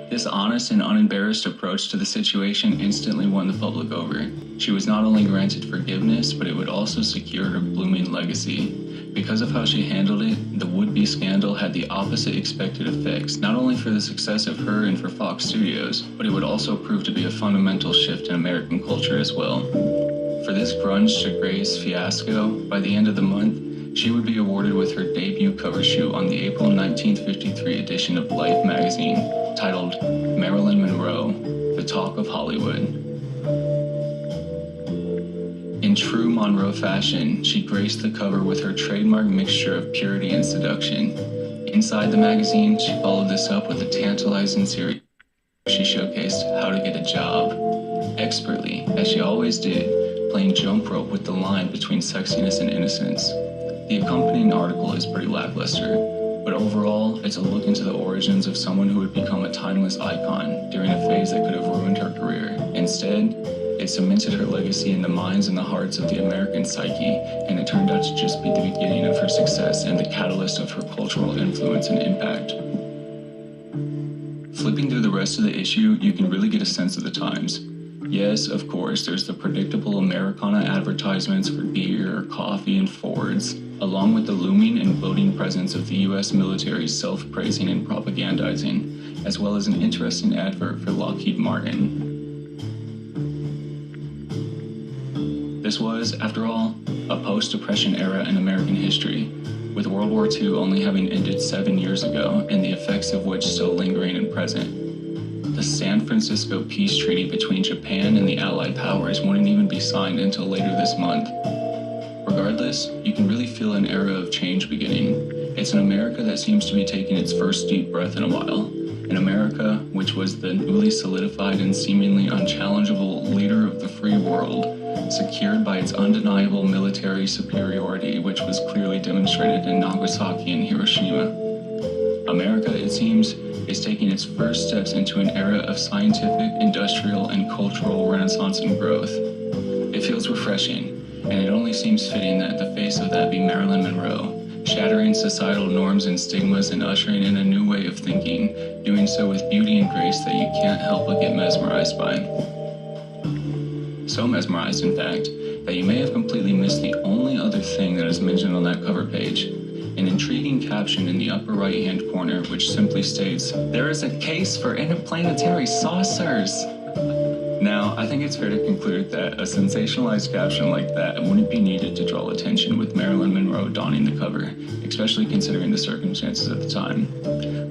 This honest and unembarrassed approach to the situation instantly won the public over. She was not only granted forgiveness, but it would also secure her blooming legacy. Because of how she handled it, the would-be scandal had the opposite expected effects, not only for the success of her and for Fox Studios, but it would also prove to be a fundamental shift in American culture as well. For this grunge to grace fiasco, by the end of the month, she would be awarded with her debut cover shoot on the April 1953 edition of Life magazine, titled Marilyn Monroe, The Talk of Hollywood. In true Monroe fashion, she graced the cover with her trademark mixture of purity and seduction. Inside the magazine, she followed this up with a tantalizing series where she showcased how to get a job, expertly, as she always did, playing jump rope with the line between sexiness and innocence. The accompanying article is pretty lackluster, but overall, it's a look into the origins of someone who would become a timeless icon during a phase that could have ruined her career. Instead, it cemented her legacy in the minds and the hearts of the American psyche, and it turned out to just be the beginning of her success and the catalyst of her cultural influence and impact. Flipping through the rest of the issue, you can really get a sense of the times. Yes, of course, there's the predictable Americana advertisements for beer, coffee, and Fords, along with the looming and gloating presence of the U.S. military's self-praising and propagandizing, as well as an interesting advert for Lockheed Martin. This was, after all, a post-Depression era in American history, with World War II only having ended 7 years ago and the effects of which still lingering and present. The San Francisco Peace Treaty between Japan and the Allied powers wouldn't even be signed until later this month. Regardless, you can really feel an era of change beginning. It's an America that seems to be taking its first deep breath in a while. An America which was the newly solidified and seemingly unchallengeable leader of the free world, secured by its undeniable military superiority, which was clearly demonstrated in Nagasaki and Hiroshima. America, it seems, is taking its first steps into an era of scientific, industrial, and cultural renaissance and growth. It feels refreshing, and it only seems fitting that the face of that be Marilyn Monroe, shattering societal norms and stigmas and ushering in a new way of thinking, doing so with beauty and grace that you can't help but get mesmerized by. So mesmerized, in fact, that you may have completely missed the only other thing that is mentioned on that cover page. An intriguing caption in the upper right-hand corner which simply states, "There is a case for interplanetary saucers." Now, I think it's fair to conclude that a sensationalized caption like that wouldn't be needed to draw attention with Marilyn Monroe donning the cover, especially considering the circumstances at the time.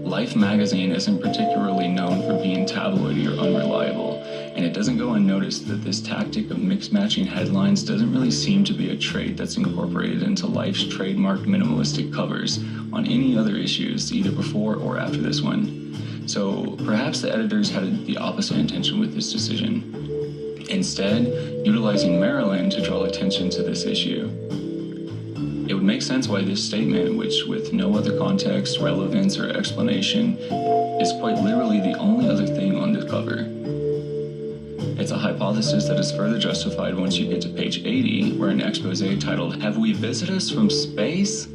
Life magazine isn't particularly known for being tabloidy or unreliable, and it doesn't go unnoticed that this tactic of mix-matching headlines doesn't really seem to be a trait that's incorporated into Life's trademark minimalistic covers on any other issues, either before or after this one. So perhaps the editors had the opposite intention with this decision, instead utilizing Marilyn to draw attention to this issue. It would make sense why this statement, which with no other context, relevance, or explanation, is quite literally the only other thing on the cover. It's a hypothesis that is further justified once you get to page 80, where an expose titled, "Have We Visited Us from Space?"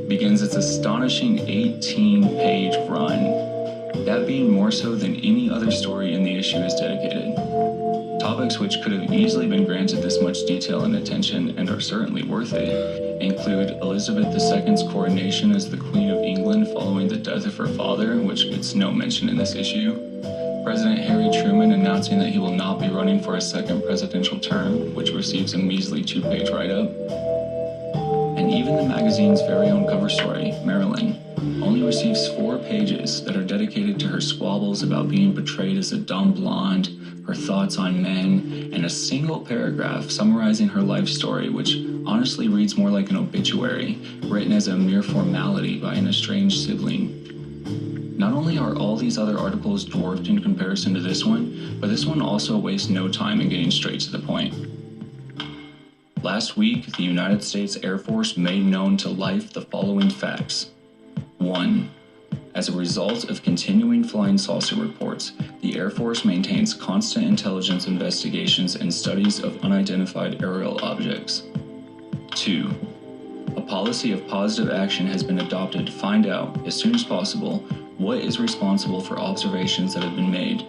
begins its astonishing 18-page run. That being more so than any other story in the issue is dedicated. Topics which could have easily been granted this much detail and attention, and are certainly worth it, include Elizabeth II's coronation as the Queen of England following the death of her father, which gets no mention in this issue, President Harry Truman announcing that he will not be running for a second presidential term, which receives a measly 2-page write-up, and even the magazine's very own cover story, Marilyn, only receives 4 pages that are dedicated to her squabbles about being portrayed as a dumb blonde, her thoughts on men, and a single paragraph summarizing her life story, which honestly reads more like an obituary, written as a mere formality by an estranged sibling. Not only are all these other articles dwarfed in comparison to this one, but this one also wastes no time in getting straight to the point. Last week, the United States Air Force made known to life the following facts. 1. As a result of continuing flying saucer reports, the Air Force maintains constant intelligence investigations and studies of unidentified aerial objects. 2. A policy of positive action has been adopted to find out, as soon as possible, what is responsible for observations that have been made.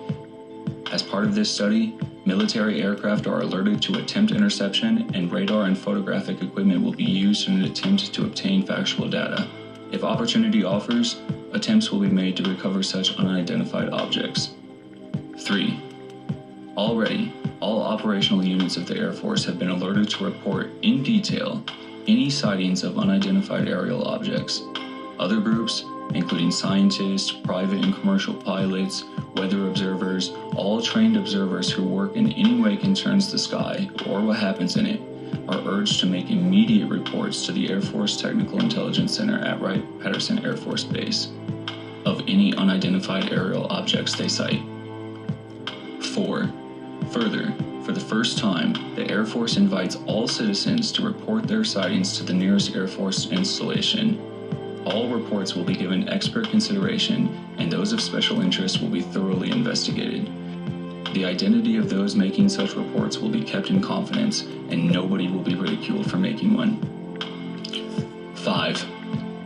As part of this study, military aircraft are alerted to attempt interception, and radar and photographic equipment will be used in an attempt to obtain factual data. If opportunity offers, attempts will be made to recover such unidentified objects. 3. Already, all operational units of the Air Force have been alerted to report in detail any sightings of unidentified aerial objects. Other groups, including scientists, private and commercial pilots, weather observers, all trained observers who work in any way concerns the sky or what happens in it, are urged to make immediate reports to the Air Force Technical Intelligence Center at Wright-Patterson Air Force Base of any unidentified aerial objects they sight. 4. Further, for the first time, the Air Force invites all citizens to report their sightings to the nearest Air Force installation. All reports will be given expert consideration, and those of special interest will be thoroughly investigated. The identity of those making such reports will be kept in confidence, and nobody will be ridiculed for making one. 5.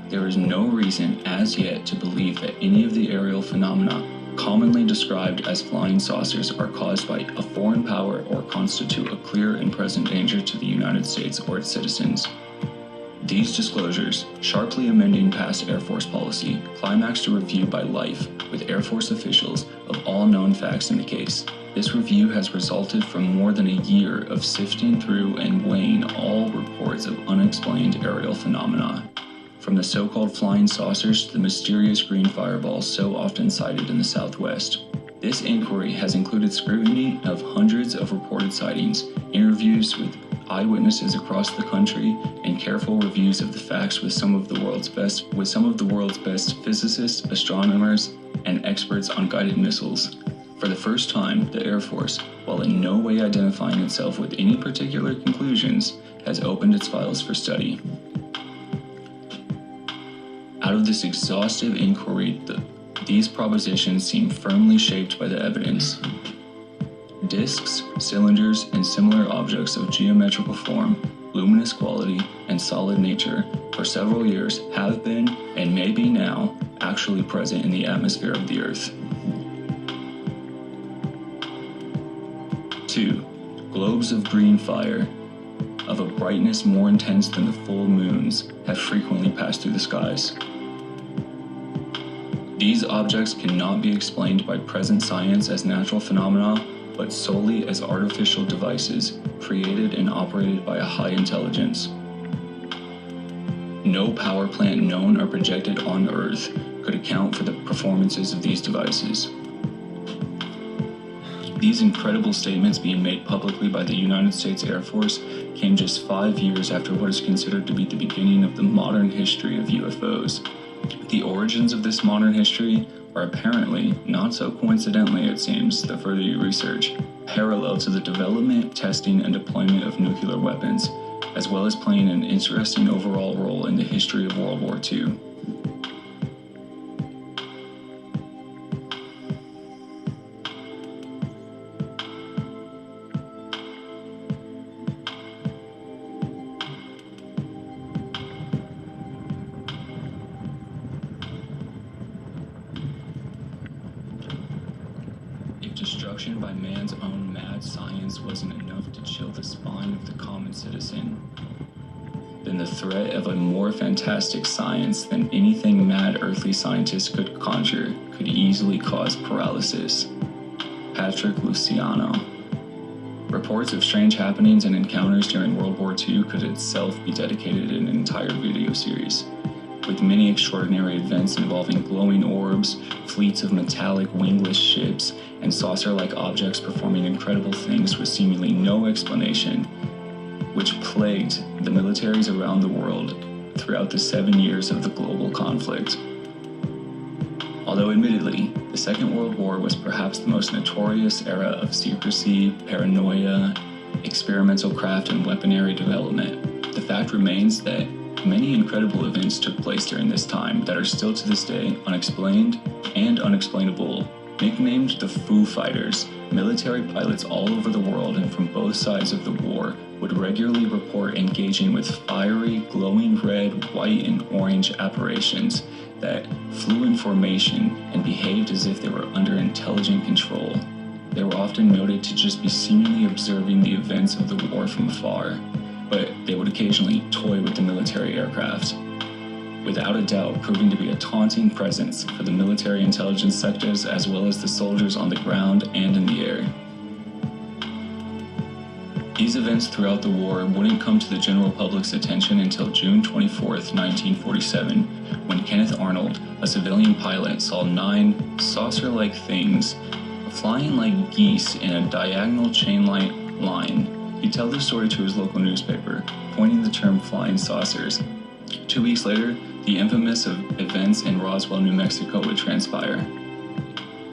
There is no reason as yet to believe that any of the aerial phenomena commonly described as flying saucers are caused by a foreign power or constitute a clear and present danger to the United States or its citizens. These disclosures, sharply amending past Air Force policy, climaxed a review by Life with Air Force officials of all known facts in the case. This review has resulted from more than a year of sifting through and weighing all reports of unexplained aerial phenomena, from the so-called flying saucers to the mysterious green fireballs so often sighted in the Southwest. This inquiry has included scrutiny of hundreds of reported sightings, interviews with eyewitnesses across the country, and careful reviews of the facts with some of the world's best physicists, astronomers, and experts on guided missiles. For the first time, the Air Force, while in no way identifying itself with any particular conclusions, has opened its files for study. Out of this exhaustive inquiry, these propositions seem firmly shaped by the evidence. Disks, cylinders, and similar objects of geometrical form, luminous quality, and solid nature for several years have been, and may be now, actually present in the atmosphere of the Earth. 2. Globes of green fire, of a brightness more intense than the full moons, have frequently passed through the skies. These objects cannot be explained by present science as natural phenomena, but solely as artificial devices created and operated by a high intelligence. No power plant known or projected on Earth could account for the performances of these devices. These incredible statements being made publicly by the United States Air Force came just 5 years after what is considered to be the beginning of the modern history of UFOs. The origins of this modern history are apparently, not so coincidentally it seems, the further you research, parallel to the development, testing, and deployment of nuclear weapons, as well as playing an interesting overall role in the history of World War II. Destruction by man's own mad science wasn't enough to chill the spine of the common citizen, then the threat of a more fantastic science than anything mad earthly scientists could conjure could easily cause paralysis. Patrick Luciano. Reports of strange happenings and encounters during World War II could itself be dedicated in an entire video series. with many extraordinary events involving glowing orbs, fleets of metallic wingless ships, and saucer-like objects performing incredible things with seemingly no explanation, which plagued the militaries around the world throughout the 7 years of the global conflict. Although admittedly, the Second World War was perhaps the most notorious era of secrecy, paranoia, experimental craft, and weaponry development, the fact remains that many incredible events took place during this time that are still to this day unexplained and unexplainable. Nicknamed the Foo Fighters, military pilots all over the world and from both sides of the war would regularly report engaging with fiery, glowing red, white, and orange apparitions that flew in formation and behaved as if they were under intelligent control. They were often noted to just be seemingly observing the events of the war from afar, but they would occasionally toy with the military aircraft, without a doubt proving to be a taunting presence for the military intelligence sectors as well as the soldiers on the ground and in the air. These events throughout the war wouldn't come to the general public's attention until June 24th, 1947, when Kenneth Arnold, a civilian pilot, saw 9 saucer-like things flying like geese in a diagonal chain-like line. He'd tell the story to his local newspaper, coining the term flying saucers. 2 weeks later, the infamous events in Roswell, New Mexico would transpire.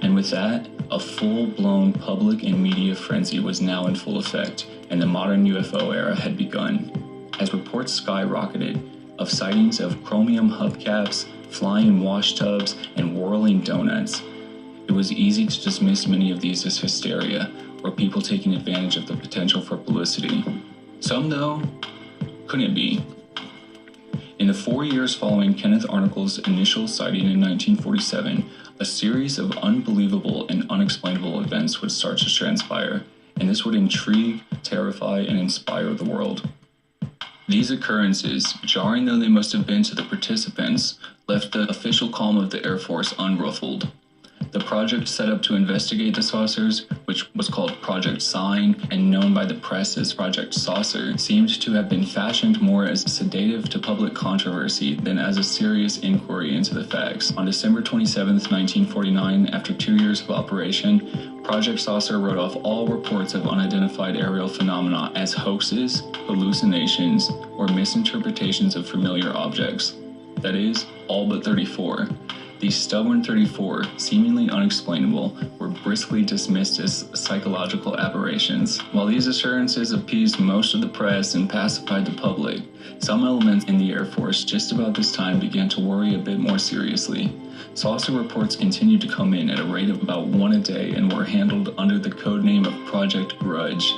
And with that, a full-blown public and media frenzy was now in full effect, and the modern UFO era had begun, as reports skyrocketed of sightings of chromium hubcaps, flying washtubs, and whirling donuts. It was easy to dismiss many of these as hysteria, or people taking advantage of the potential for publicity. Some, though, couldn't be. In the 4 years following Kenneth Arnold's initial sighting in 1947, a series of unbelievable and unexplainable events would start to transpire, and this would intrigue, terrify, and inspire the world. These occurrences, jarring though they must have been to the participants, left the official calm of the Air Force unruffled. The project set up to investigate the saucers, which was called Project Sign and known by the press as Project Saucer, seemed to have been fashioned more as a sedative to public controversy than as a serious inquiry into the facts. On December 27, 1949, after 2 years of operation, Project Saucer wrote off all reports of unidentified aerial phenomena as hoaxes, hallucinations, or misinterpretations of familiar objects. That is, all but 34. These stubborn 34, seemingly unexplainable, were briskly dismissed as psychological aberrations. While these assurances appeased most of the press and pacified the public, some elements in the Air Force just about this time began to worry a bit more seriously. Saucer reports continued to come in at a rate of about 1 a day and were handled under the codename of Project Grudge.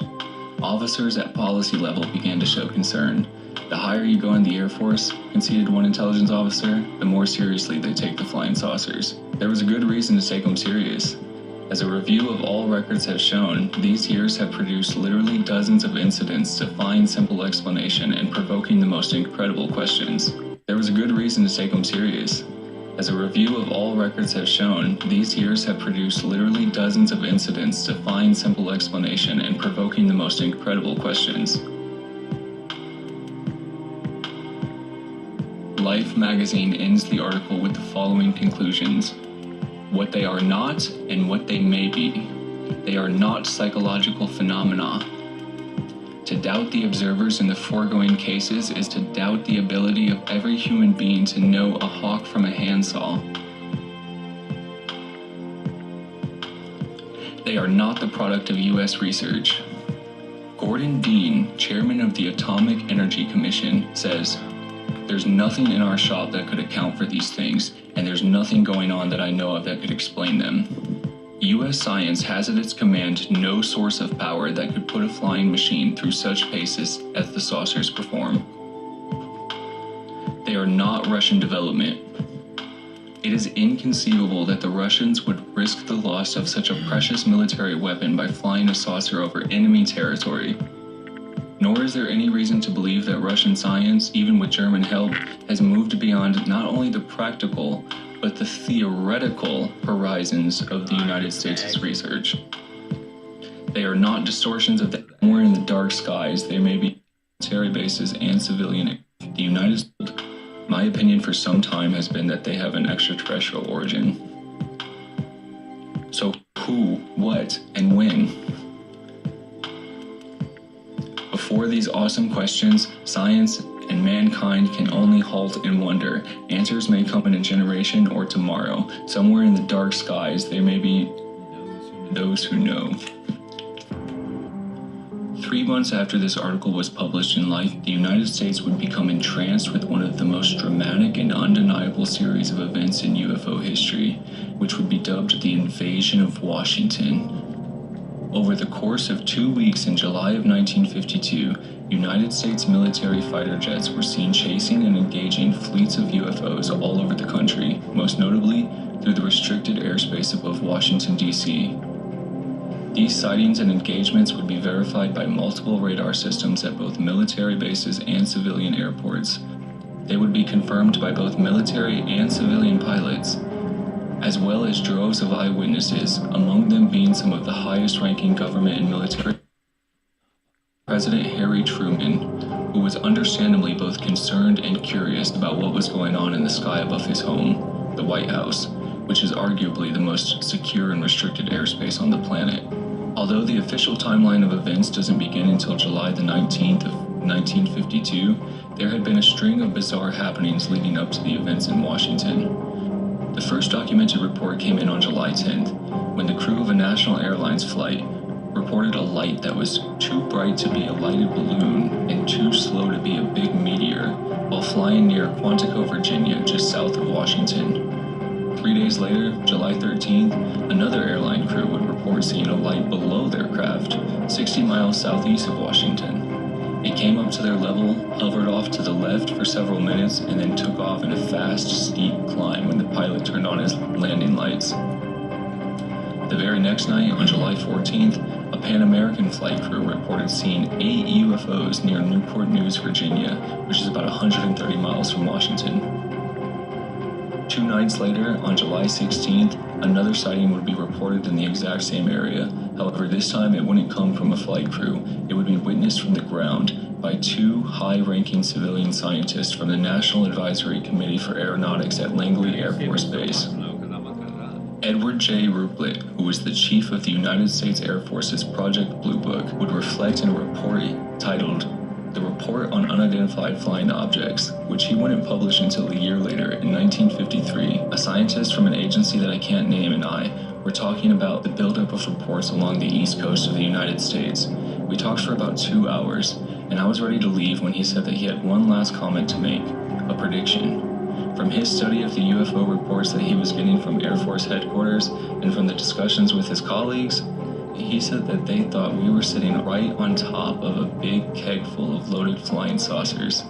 Officers at policy level began to show concern. The higher you go in the Air Force, conceded one intelligence officer, the more seriously they take the flying saucers. There was a good reason to take them serious. As a review of all records have shown, these years have produced literally dozens of incidents defying simple explanation and provoking the most incredible questions. There was a good reason to take them serious. As a review of all records have shown, these years have produced literally dozens of incidents defying simple explanation and provoking the most incredible questions. Life magazine ends the article with the following conclusions. What they are not and what they may be. They are not psychological phenomena. To doubt the observers in the foregoing cases is to doubt the ability of every human being to know a hawk from a handsaw. They are not the product of U.S. research. Gordon Dean, chairman of the Atomic Energy Commission, says, "There's nothing in our shop that could account for these things, and there's nothing going on that I know of that could explain them. U.S. science has at its command no source of power that could put a flying machine through such paces as the saucers perform. They are not Russian development. It is inconceivable that the Russians would risk the loss of such a precious military weapon by flying a saucer over enemy territory. Nor is there any reason to believe that Russian science, even with German help, has moved beyond not only the practical, but the theoretical horizons of the United States' research. They are not distortions of the somewhere in the dark skies. They may be military bases and civilian. The United States My opinion for some time has been that they have an extraterrestrial origin. So who, what, and when? Before these awesome questions, science and mankind can only halt and wonder. Answers may come in a generation or tomorrow. Somewhere in the dark skies, there may be those who know. 3 months after this article was published in Life, the United States would become entranced with one of the most dramatic and undeniable series of events in UFO history, which would be dubbed the Invasion of Washington. Over the course of 2 weeks in July of 1952, United States military fighter jets were seen chasing and engaging fleets of UFOs all over the country, most notably through the restricted airspace above Washington, D.C. These sightings and engagements would be verified by multiple radar systems at both military bases and civilian airports. They would be confirmed by both military and civilian pilots, as well as droves of eyewitnesses, among them being some of the highest-ranking government and military. President Harry Truman, who was understandably both concerned and curious about what was going on in the sky above his home, the White House, which is arguably the most secure and restricted airspace on the planet. Although the official timeline of events doesn't begin until July the 19th of 1952, there had been a string of bizarre happenings leading up to the events in Washington. The first documented report came in on July 10th, when the crew of a national airlines flight reported a light that was too bright to be a lighted balloon and too slow to be a big meteor while flying near Quantico, Virginia, just south of Washington. 3 days later, July 13th, another airline crew would report seeing a light below their craft, 60 miles southeast of Washington. It came up to their level, hovered off to the left for several minutes, and then took off in a fast, steep climb when the pilot turned on his landing lights. The very next night, on July 14th, a Pan American flight crew reported seeing 8 UFOs near Newport News, Virginia, which is about 130 miles from Washington. 2 nights later, on July 16th, another sighting would be reported in the exact same area. However, this time it wouldn't come from a flight crew. It would be witnessed from the ground by 2 high-ranking civilian scientists from the National Advisory Committee for Aeronautics at Langley Air Force Base. Edward J. Ruppelt, who was the chief of the United States Air Force's Project Blue Book, would reflect in a report titled The Report on Unidentified Flying Objects, which he wouldn't publish until a year later, in 1953. A scientist from an agency that I can't name and I were talking about the buildup of reports along the east coast of the United States. We talked for about 2 hours, and I was ready to leave when he said that he had one last comment to make, a prediction. From his study of the UFO reports that he was getting from Air Force headquarters and from the discussions with his colleagues, he said that they thought we were sitting right on top of a big keg full of loaded flying saucers.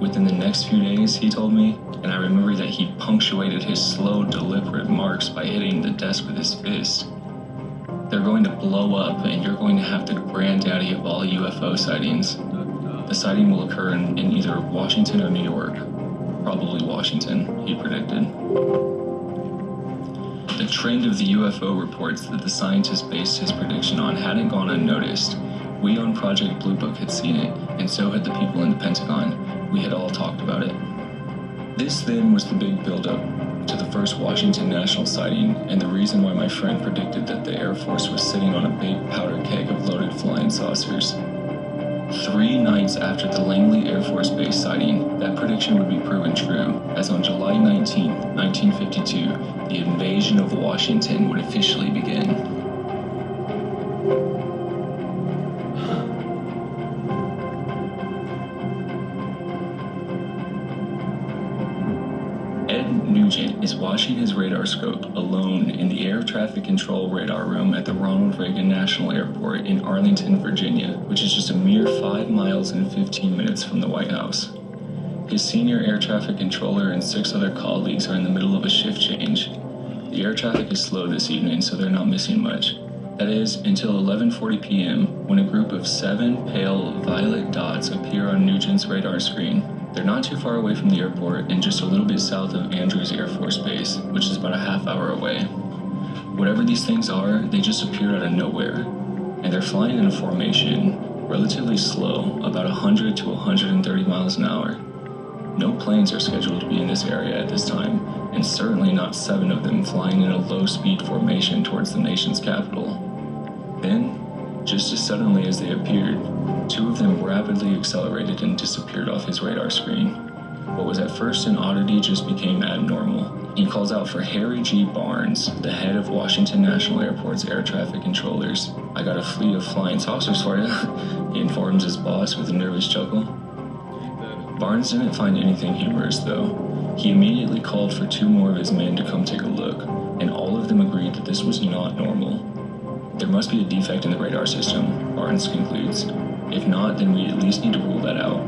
Within the next few days, he told me, and I remember that he punctuated his slow, deliberate marks by hitting the desk with his fist. They're going to blow up, and you're going to have the granddaddy of all UFO sightings. The sighting will occur in either Washington or New York. Probably Washington, he predicted. The trend of the UFO reports that the scientist based his prediction on hadn't gone unnoticed. We on Project Blue Book had seen it, and so had the people in the Pentagon. We had all talked about it. This then was the big buildup to the first Washington national sighting, and the reason why my friend predicted that the Air Force was sitting on a big powder keg of loaded flying saucers. 3 nights after the Langley Air Force Base sighting, that prediction would be proven true, as on July 19, 1952, the invasion of Washington would officially begin. Ed Nugent is watching his radar scope alone in the air traffic control radar room at the Ronald Reagan National Airport in Arlington, Virginia, which is just a mere 5 miles and 15 minutes from the White House. His senior air traffic controller and 6 other colleagues are in the middle of a shift change. The air traffic is slow this evening, so they're not missing much. That is, until 11:40 p.m., when a group of 7 pale violet dots appear on Nugent's radar screen. They're not too far away from the airport and just a little bit south of Andrews Air Force Base, which is about a half-hour away. Whatever these things are, they just appeared out of nowhere, and they're flying in a formation, relatively slow, about 100 to 130 miles an hour. No planes are scheduled to be in this area at this time, and certainly not 7 of them flying in a low-speed formation towards the nation's capital. Then, just as suddenly as they appeared, 2 of them rapidly accelerated and disappeared off his radar screen. What was at first an oddity just became abnormal. He calls out for Harry G. Barnes, the head of Washington National Airport's air traffic controllers. "I got a fleet of flying saucers for you," he informs his boss with a nervous chuckle. Barnes didn't find anything humorous, though. He immediately called for 2 more of his men to come take a look, and all of them agreed that this was not normal. "There must be a defect in the radar system," Barnes concludes. "If not, then we at least need to rule that out."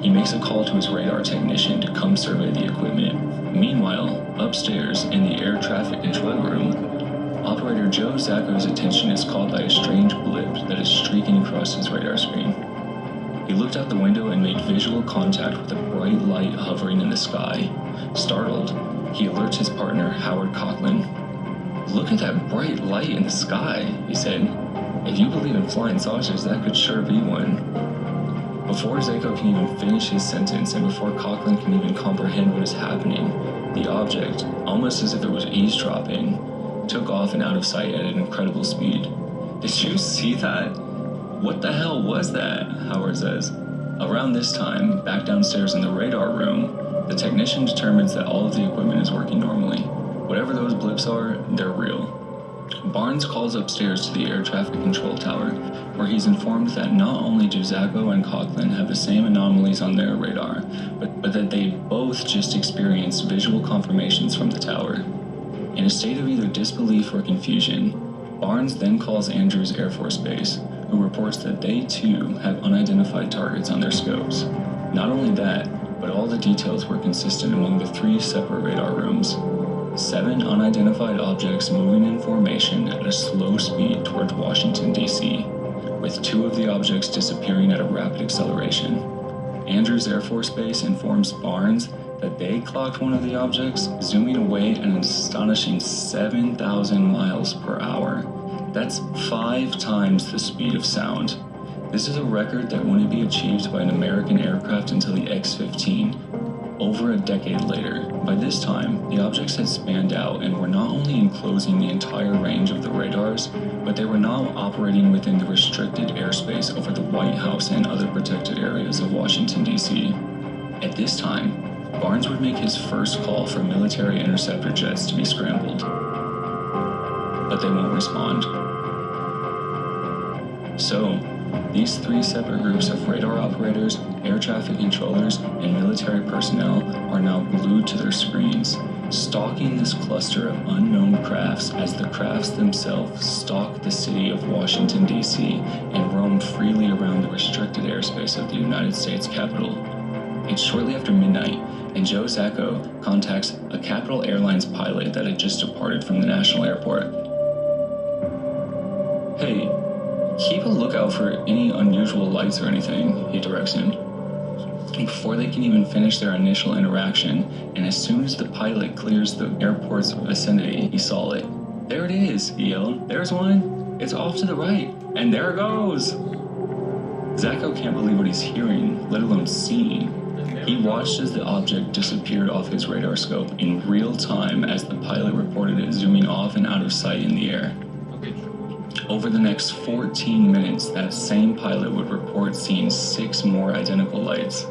He makes a call to his radar technician to come survey the equipment. Meanwhile, upstairs in the air traffic control room, operator Joe Zacco's attention is caught by a strange blip that is streaking across his radar screen. He looked out the window and made visual contact with a bright light hovering in the sky. Startled, he alerts his partner, Howard Coughlin. "Look at that bright light in the sky," he said. "If you believe in flying saucers, that could sure be one." Before Zacco can even finish his sentence and before Coughlin can even comprehend what is happening, the object, almost as if it was eavesdropping, took off and out of sight at an incredible speed. "Did you see that? What the hell was that?" Howard says. Around this time, back downstairs in the radar room, the technician determines that all of the equipment is working normally. Whatever those blips are, they're real. Barnes calls upstairs to the air traffic control tower, where he's informed that not only do Zacco and Coughlin have the same anomalies on their radar, but that they both just experienced visual confirmations from the tower. In a state of either disbelief or confusion, Barnes then calls Andrews Air Force Base, who reports that they too have unidentified targets on their scopes. Not only that, but all the details were consistent among the 3 separate radar rooms. 7 unidentified objects moving in formation at a slow speed towards Washington, D.C., with 2 of the objects disappearing at a rapid acceleration. Andrews Air Force Base informs Barnes that they clocked one of the objects zooming away at an astonishing 7,000 miles per hour. That's 5 times the speed of sound. This is a record that wouldn't be achieved by an American aircraft until the X-15. Over a decade later, by this time, the objects had spanned out and were not only enclosing the entire range of the radars, but they were now operating within the restricted airspace over the White House and other protected areas of Washington, D.C. At this time, Barnes would make his first call for military interceptor jets to be scrambled, but they won't respond. So, these 3 separate groups of radar operators, air traffic controllers, and military personnel are now glued to their screens, stalking this cluster of unknown crafts as the crafts themselves stalk the city of Washington, D.C. and roam freely around the restricted airspace of the United States Capitol. It's shortly after midnight, and Joe Zacco contacts a Capital Airlines pilot that had just departed from the national airport. "Hey, keep a lookout for any unusual lights or anything," he directs him. Before they can even finish their initial interaction, and as soon as the pilot clears the airport's vicinity, he saw it. "There it is," he yelled. "There's one. It's off to the right. And there it goes." Zacco can't believe what he's hearing, let alone seeing. He watched as the object disappeared off his radar scope in real time as the pilot reported it zooming off and out of sight in the air. Over the next 14 minutes, that same pilot would report seeing 6 more identical lights.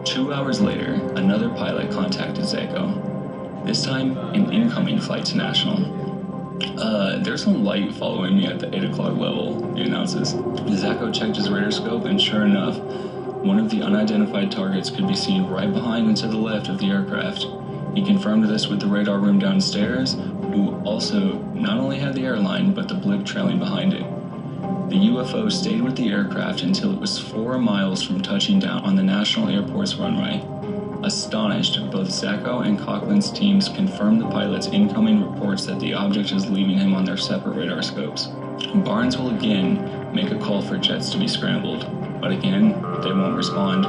2 hours later, another pilot contacted Zacco. This time, an incoming flight to National. There's a light following me at the 8 o'clock level," he announces. Zacco checked his radar scope, and sure enough, one of the unidentified targets could be seen right behind and to the left of the aircraft. He confirmed this with the radar room downstairs, who also not only had the airline, but the blip trailing behind it. The UFO stayed with the aircraft until it was 4 miles from touching down on the National Airport's runway. Astonished, both Zacco and Coughlin's teams confirmed the pilot's incoming reports that the object is leaving him on their separate radar scopes. Barnes will again make a call for jets to be scrambled, but again, they won't respond.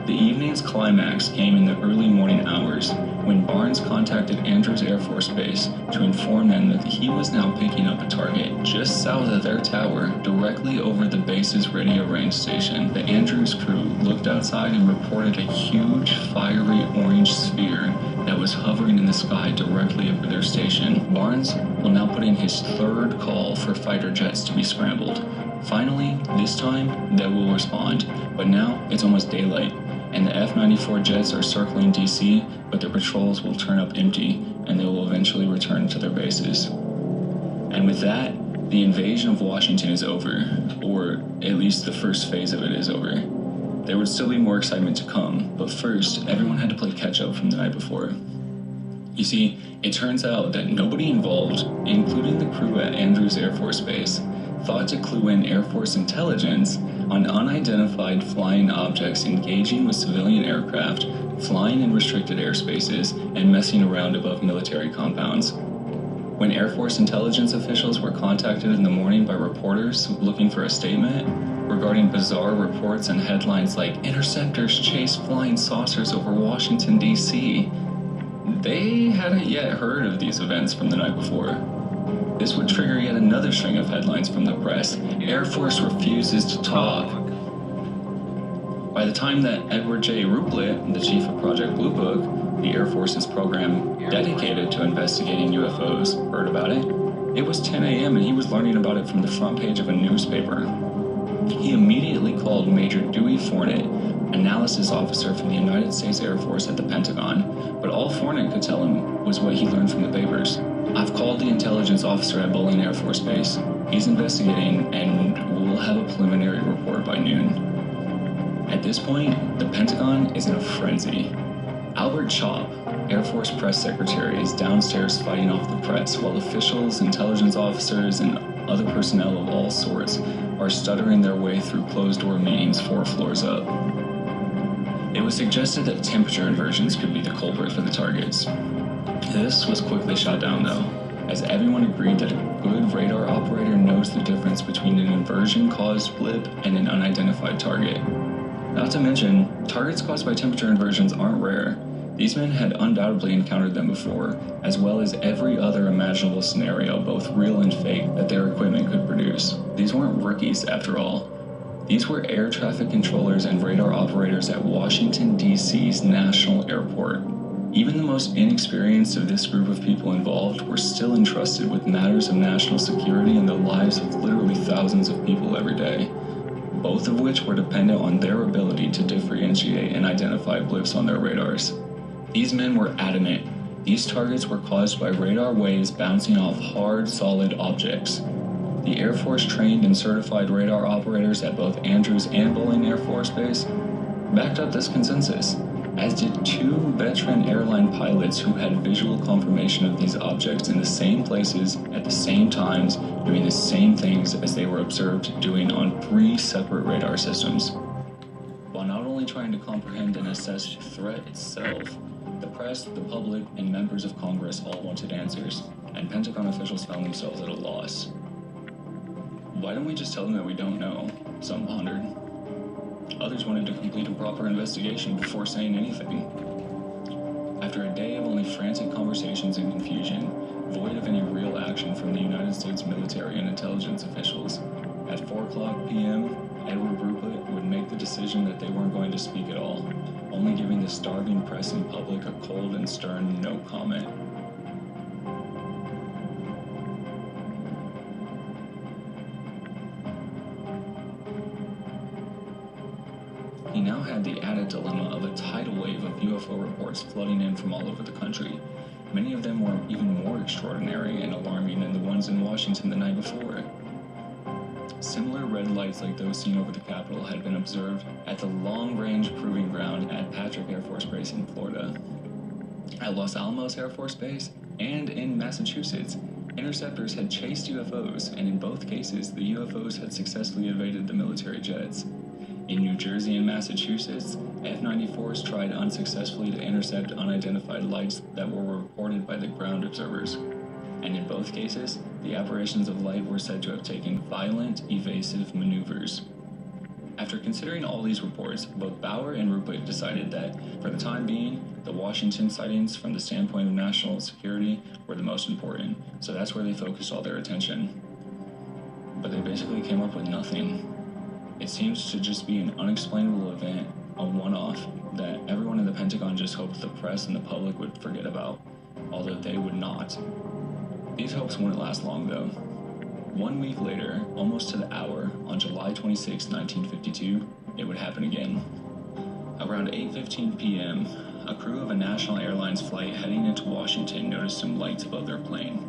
The evening's climax came in the early morning hours when Barnes contacted Andrews Air Force Base to inform them that he was now picking up a target just south of their tower, directly over the base's radio range station. The Andrews crew looked outside and reported a huge, fiery orange sphere that was hovering in the sky directly over their station. Barnes will now put in his third call for fighter jets to be scrambled. Finally, this time, they will respond, but now it's almost daylight, and the F-94 jets are circling DC, but their patrols will turn up empty, and they will eventually return to their bases. And with that, the invasion of Washington is over, or at least the first phase of it is over. There would still be more excitement to come, but first, everyone had to play catch-up from the night before. You see, it turns out that nobody involved, including the crew at Andrews Air Force Base, thought to clue in Air Force intelligence on unidentified flying objects engaging with civilian aircraft, flying in restricted airspaces, and messing around above military compounds. When Air Force intelligence officials were contacted in the morning by reporters looking for a statement regarding bizarre reports and headlines like "Interceptors chase flying saucers over Washington, D.C., they hadn't yet heard of these events from the night before. This would trigger yet another string of headlines from the press. Air Force refuses to talk. By the time that Edward J. Ruppelt, the chief of Project Blue Book, the Air Force's program dedicated to investigating UFOs, heard about it, it was 10 a.m. and he was learning about it from the front page of a newspaper. He immediately called Major Dewey Fornett, analysis officer for the United States Air Force at the Pentagon, but all Fornett could tell him was what he learned from the papers. "I've called the intelligence officer at Bolling Air Force Base. He's investigating, and we'll have a preliminary report by noon." At this point, the Pentagon is in a frenzy. Albert Chop, Air Force press secretary, is downstairs fighting off the press, while officials, intelligence officers, and other personnel of all sorts are stuttering their way through closed-door meetings 4 floors up. It was suggested that temperature inversions could be the culprit for the targets. This was quickly shot down, though, as everyone agreed that a good radar operator knows the difference between an inversion-caused blip and an unidentified target. Not to mention, targets caused by temperature inversions aren't rare. These men had undoubtedly encountered them before, as well as every other imaginable scenario, both real and fake, that their equipment could produce. These weren't rookies, after all. These were air traffic controllers and radar operators at Washington, D.C.'s National Airport. Even the most inexperienced of this group of people involved were still entrusted with matters of national security and the lives of literally thousands of people every day, both of which were dependent on their ability to differentiate and identify blips on their radars. These men were adamant. These targets were caused by radar waves bouncing off hard, solid objects. The Air Force trained and certified radar operators at both Andrews and Bolling Air Force Base backed up this consensus, as did 2 veteran airline pilots who had visual confirmation of these objects in the same places at the same times, doing the same things as they were observed doing on 3 separate radar systems. While not only trying to comprehend and assess the threat itself, the press, the public, and members of Congress all wanted answers, and Pentagon officials found themselves at a loss. Why don't we just tell them that we don't know? Some pondered. Others wanted to complete a proper investigation before saying anything. After a day of only frantic conversations and confusion, void of any real action from the United States military and intelligence officials, at 4:00 p.m., Edward Ruppelt would make the decision that they weren't going to speak at all, only giving the starving press and public a cold and stern no comment. He now had the added dilemma of a tidal wave of UFO reports flooding in from all over the country. Many of them were even more extraordinary and alarming than the ones in Washington the night before. Similar red lights like those seen over the Capitol had been observed at the long-range proving ground at Patrick Air Force Base in Florida, at Los Alamos Air Force Base, and in Massachusetts. Interceptors had chased UFOs, and in both cases, the UFOs had successfully evaded the military jets. In New Jersey and Massachusetts, F-94s tried unsuccessfully to intercept unidentified lights that were reported by the ground observers. And in both cases, the apparitions of light were said to have taken violent, evasive maneuvers. After considering all these reports, both Bauer and Ruppelt decided that, for the time being, the Washington sightings from the standpoint of national security were the most important, so that's where they focused all their attention. But they basically came up with nothing. It seems to just be an unexplainable event, a one-off, that everyone in the Pentagon just hoped the press and the public would forget about, although they would not. These hopes wouldn't last long, though. 1 week later, almost to the hour, on July 26, 1952, it would happen again. Around 8:15 p.m., a crew of a National Airlines flight heading into Washington noticed some lights above their plane.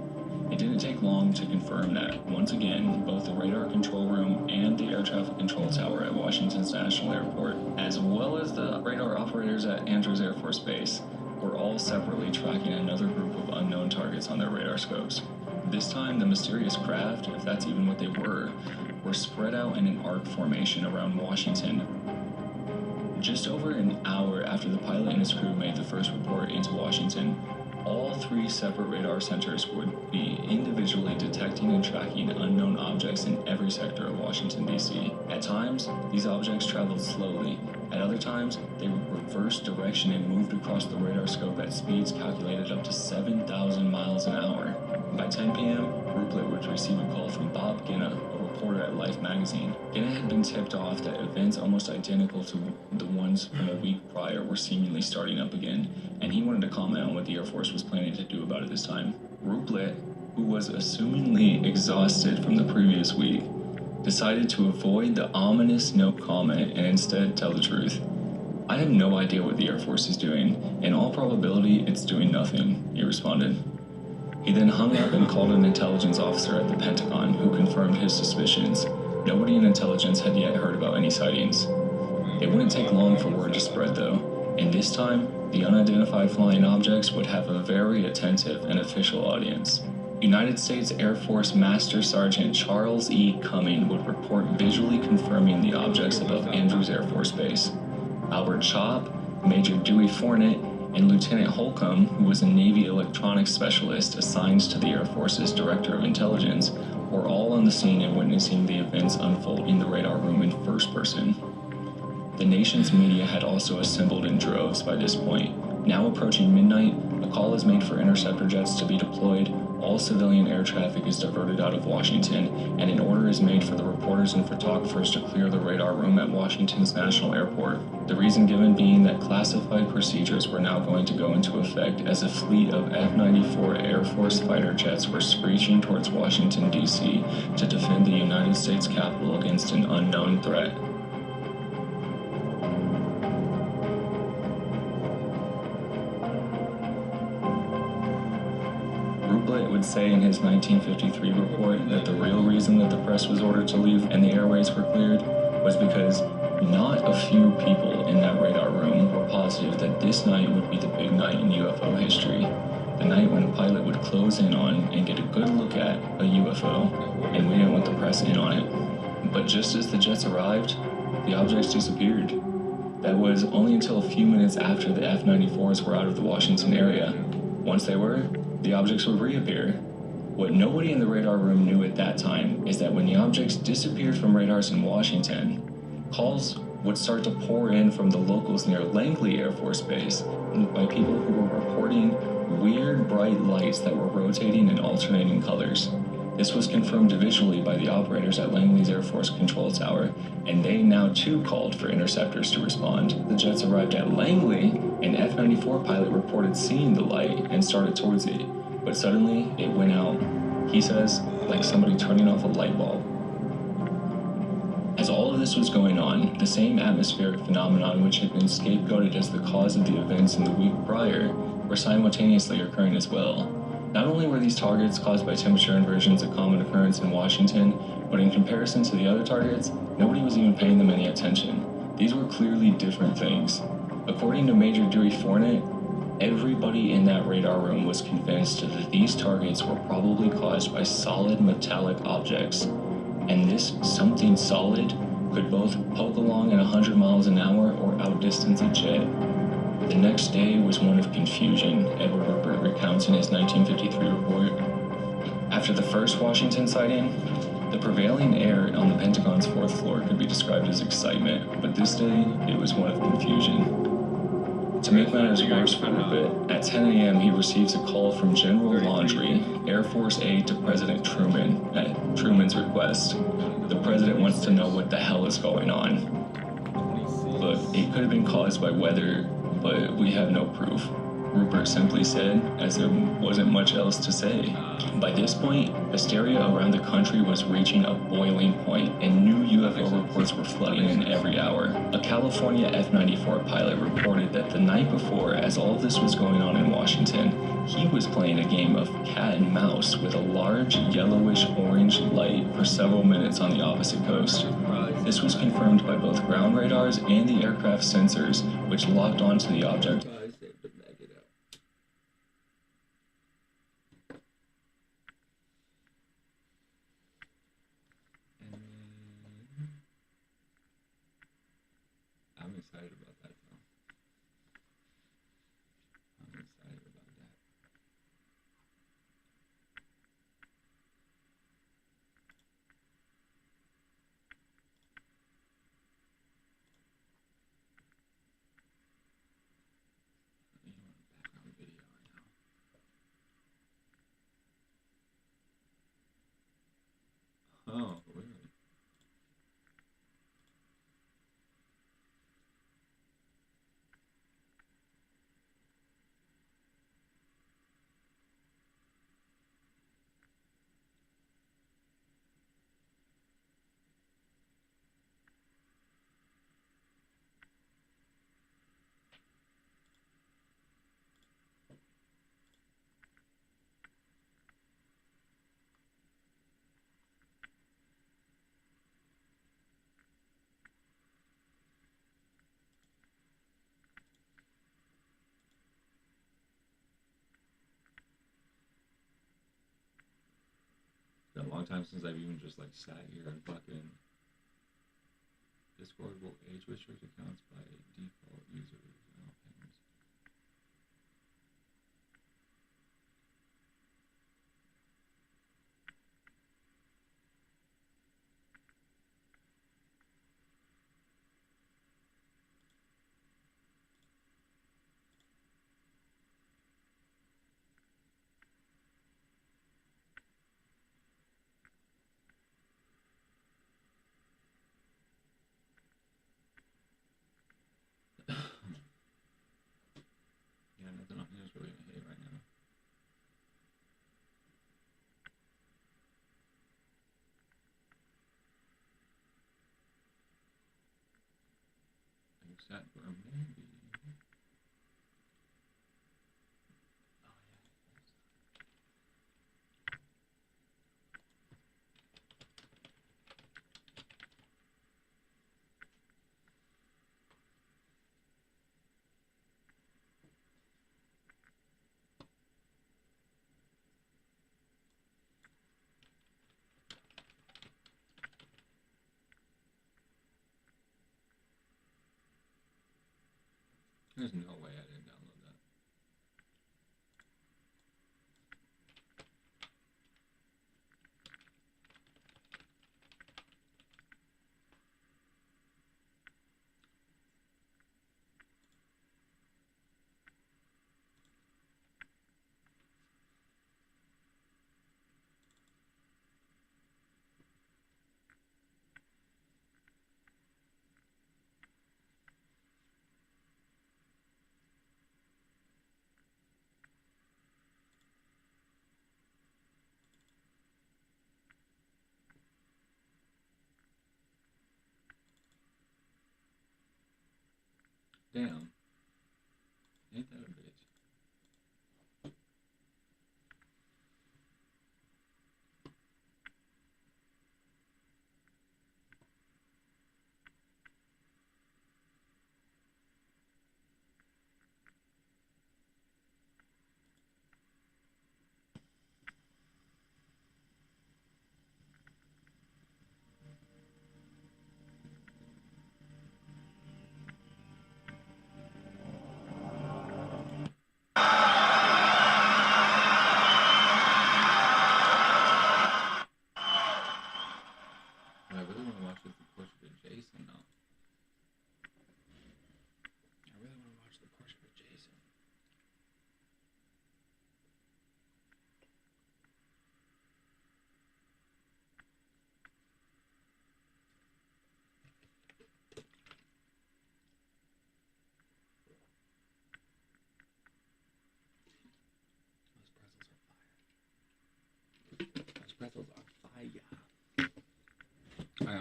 It didn't take long to confirm that, once again, both the radar control room and the air traffic control tower at Washington's National Airport, as well as the radar operators at Andrews Air Force Base, were all separately tracking another group of unknown targets on their radar scopes. This time, the mysterious craft, if that's even what they were spread out in an arc formation around Washington. Just over an hour after the pilot and his crew made the first report into Washington, all 3 separate radar centers would be individually detecting and tracking unknown objects in every sector of Washington, D.C. At times, these objects traveled slowly. At other times, they reversed direction and moved across the radar scope at speeds calculated up to 7,000 miles an hour. By 10 p.m., Ruppelt would receive a call from Bob Ginna, a reporter at Life magazine. Ginna had been tipped off that events almost identical to the ones from a week prior were seemingly starting up again, and he wanted to comment on what the Air Force was planning to do about it this time. Ruppelt, who was assumingly exhausted from the previous week, decided to avoid the ominous no comment and instead tell the truth. "I have no idea what the Air Force is doing. In all probability, it's doing nothing," he responded. He then hung up and called an intelligence officer at the Pentagon who confirmed his suspicions. Nobody in intelligence had yet heard about any sightings. It wouldn't take long for word to spread, though, and this time, the unidentified flying objects would have a very attentive and official audience. United States Air Force Master Sergeant Charles E. Cumming would report visually confirming the objects above Andrews Air Force Base. Albert Chop, Major Dewey Fournette, and Lieutenant Holcomb, who was a Navy electronics specialist assigned to the Air Force's Director of Intelligence, were all on the scene and witnessing the events unfold in the radar room in first person. The nation's media had also assembled in droves by this point. Now approaching midnight, a call is made for interceptor jets to be deployed, all civilian air traffic is diverted out of Washington, and an order is made for the reporters and photographers to clear the radar room at Washington's National Airport. The reason given being that classified procedures were now going to go into effect as a fleet of F-94 Air Force fighter jets were screeching towards Washington, D.C. to defend the United States Capitol against an unknown threat. Ruppelt would say in his 1953 report that the real reason that the press was ordered to leave and the airways were cleared was because not a few people in that radar room were positive that this night would be the big night in UFO history. The night when a pilot would close in on and get a good look at a UFO, and we didn't want the press in on it. But just as the jets arrived, the objects disappeared. That was only until a few minutes after the F-94s were out of the Washington area. Once they were, the objects would reappear. What nobody in the radar room knew at that time is that when the objects disappeared from radars in Washington, calls would start to pour in from the locals near Langley Air Force Base by people who were reporting weird bright lights that were rotating in alternating colors. This was confirmed visually by the operators at Langley's Air Force Control Tower, and they now too called for interceptors to respond. The jets arrived at Langley, an F-94 pilot reported seeing the light and started towards it, but suddenly it went out, he says, like somebody turning off a light bulb. As all of this was going on, the same atmospheric phenomenon which had been scapegoated as the cause of the events in the week prior were simultaneously occurring as well. Not only were these targets caused by temperature inversions a common occurrence in Washington, but in comparison to the other targets, nobody was even paying them any attention. These were clearly different things. According to Major Dewey Fournette, everybody in that radar room was convinced that these targets were probably caused by solid metallic objects, and this something solid could both poke along at 100 miles an hour or outdistance a jet. The next day was one of confusion, Edward Ruppelt recounts in his 1953 report. After the first Washington sighting, The prevailing air on the Pentagon's fourth floor could be described as excitement, but this day, it was one of confusion. To make matters worse for Rupert, at 10 a.m. he receives a call from General Laundrie, Air Force aide to President Truman, at Truman's request. The president wants to know what the hell is going on. Look, it could have been caused by weather, but we have no proof. Rupert simply said, as there wasn't much else to say. By this point, hysteria around the country was reaching a boiling point, and new UFO reports were flooding in every hour. A California F-94 pilot reported that the night before, as all of this was going on in Washington, he was playing a game of cat and mouse with a large yellowish-orange light for several minutes on the opposite coast. This was confirmed by both ground radars and the aircraft sensors, which locked onto the object. I'm excited about that, though. I'm excited about that. Background video right now. Oh, really? It's been a long time since I've even just like sat here and fucking Discord will age restrict accounts by default users. Yeah, nothing on here is really gonna hit right now. Except for maybe. There's no way I didn't download that. Damn. Ain't that a bitch?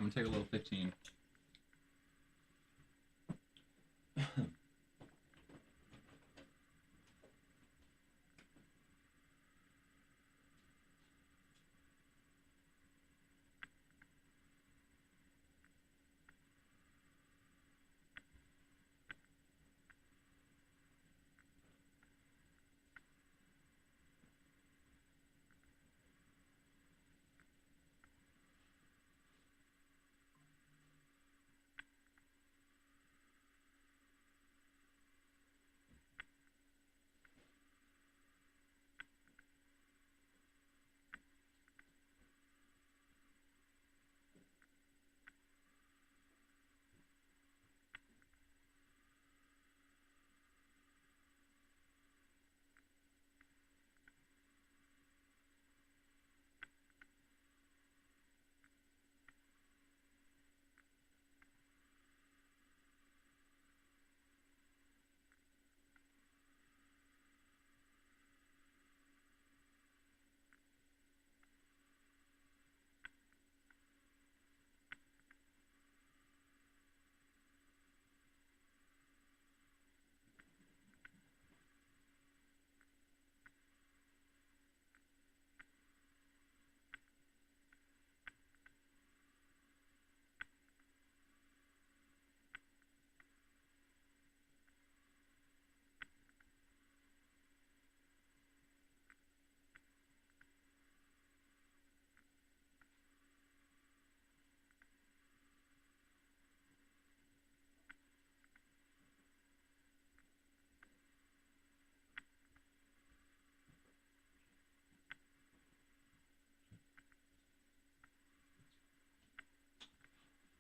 gonna take a little 15.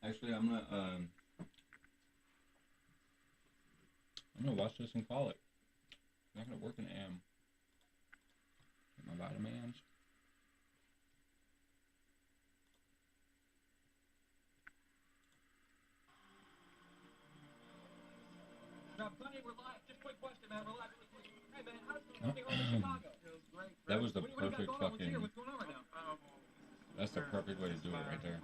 Actually, I'm gonna watch this and call it. I'm not gonna work an AM. Get my vitamins. That was the perfect fucking. That's the perfect way to do it right there.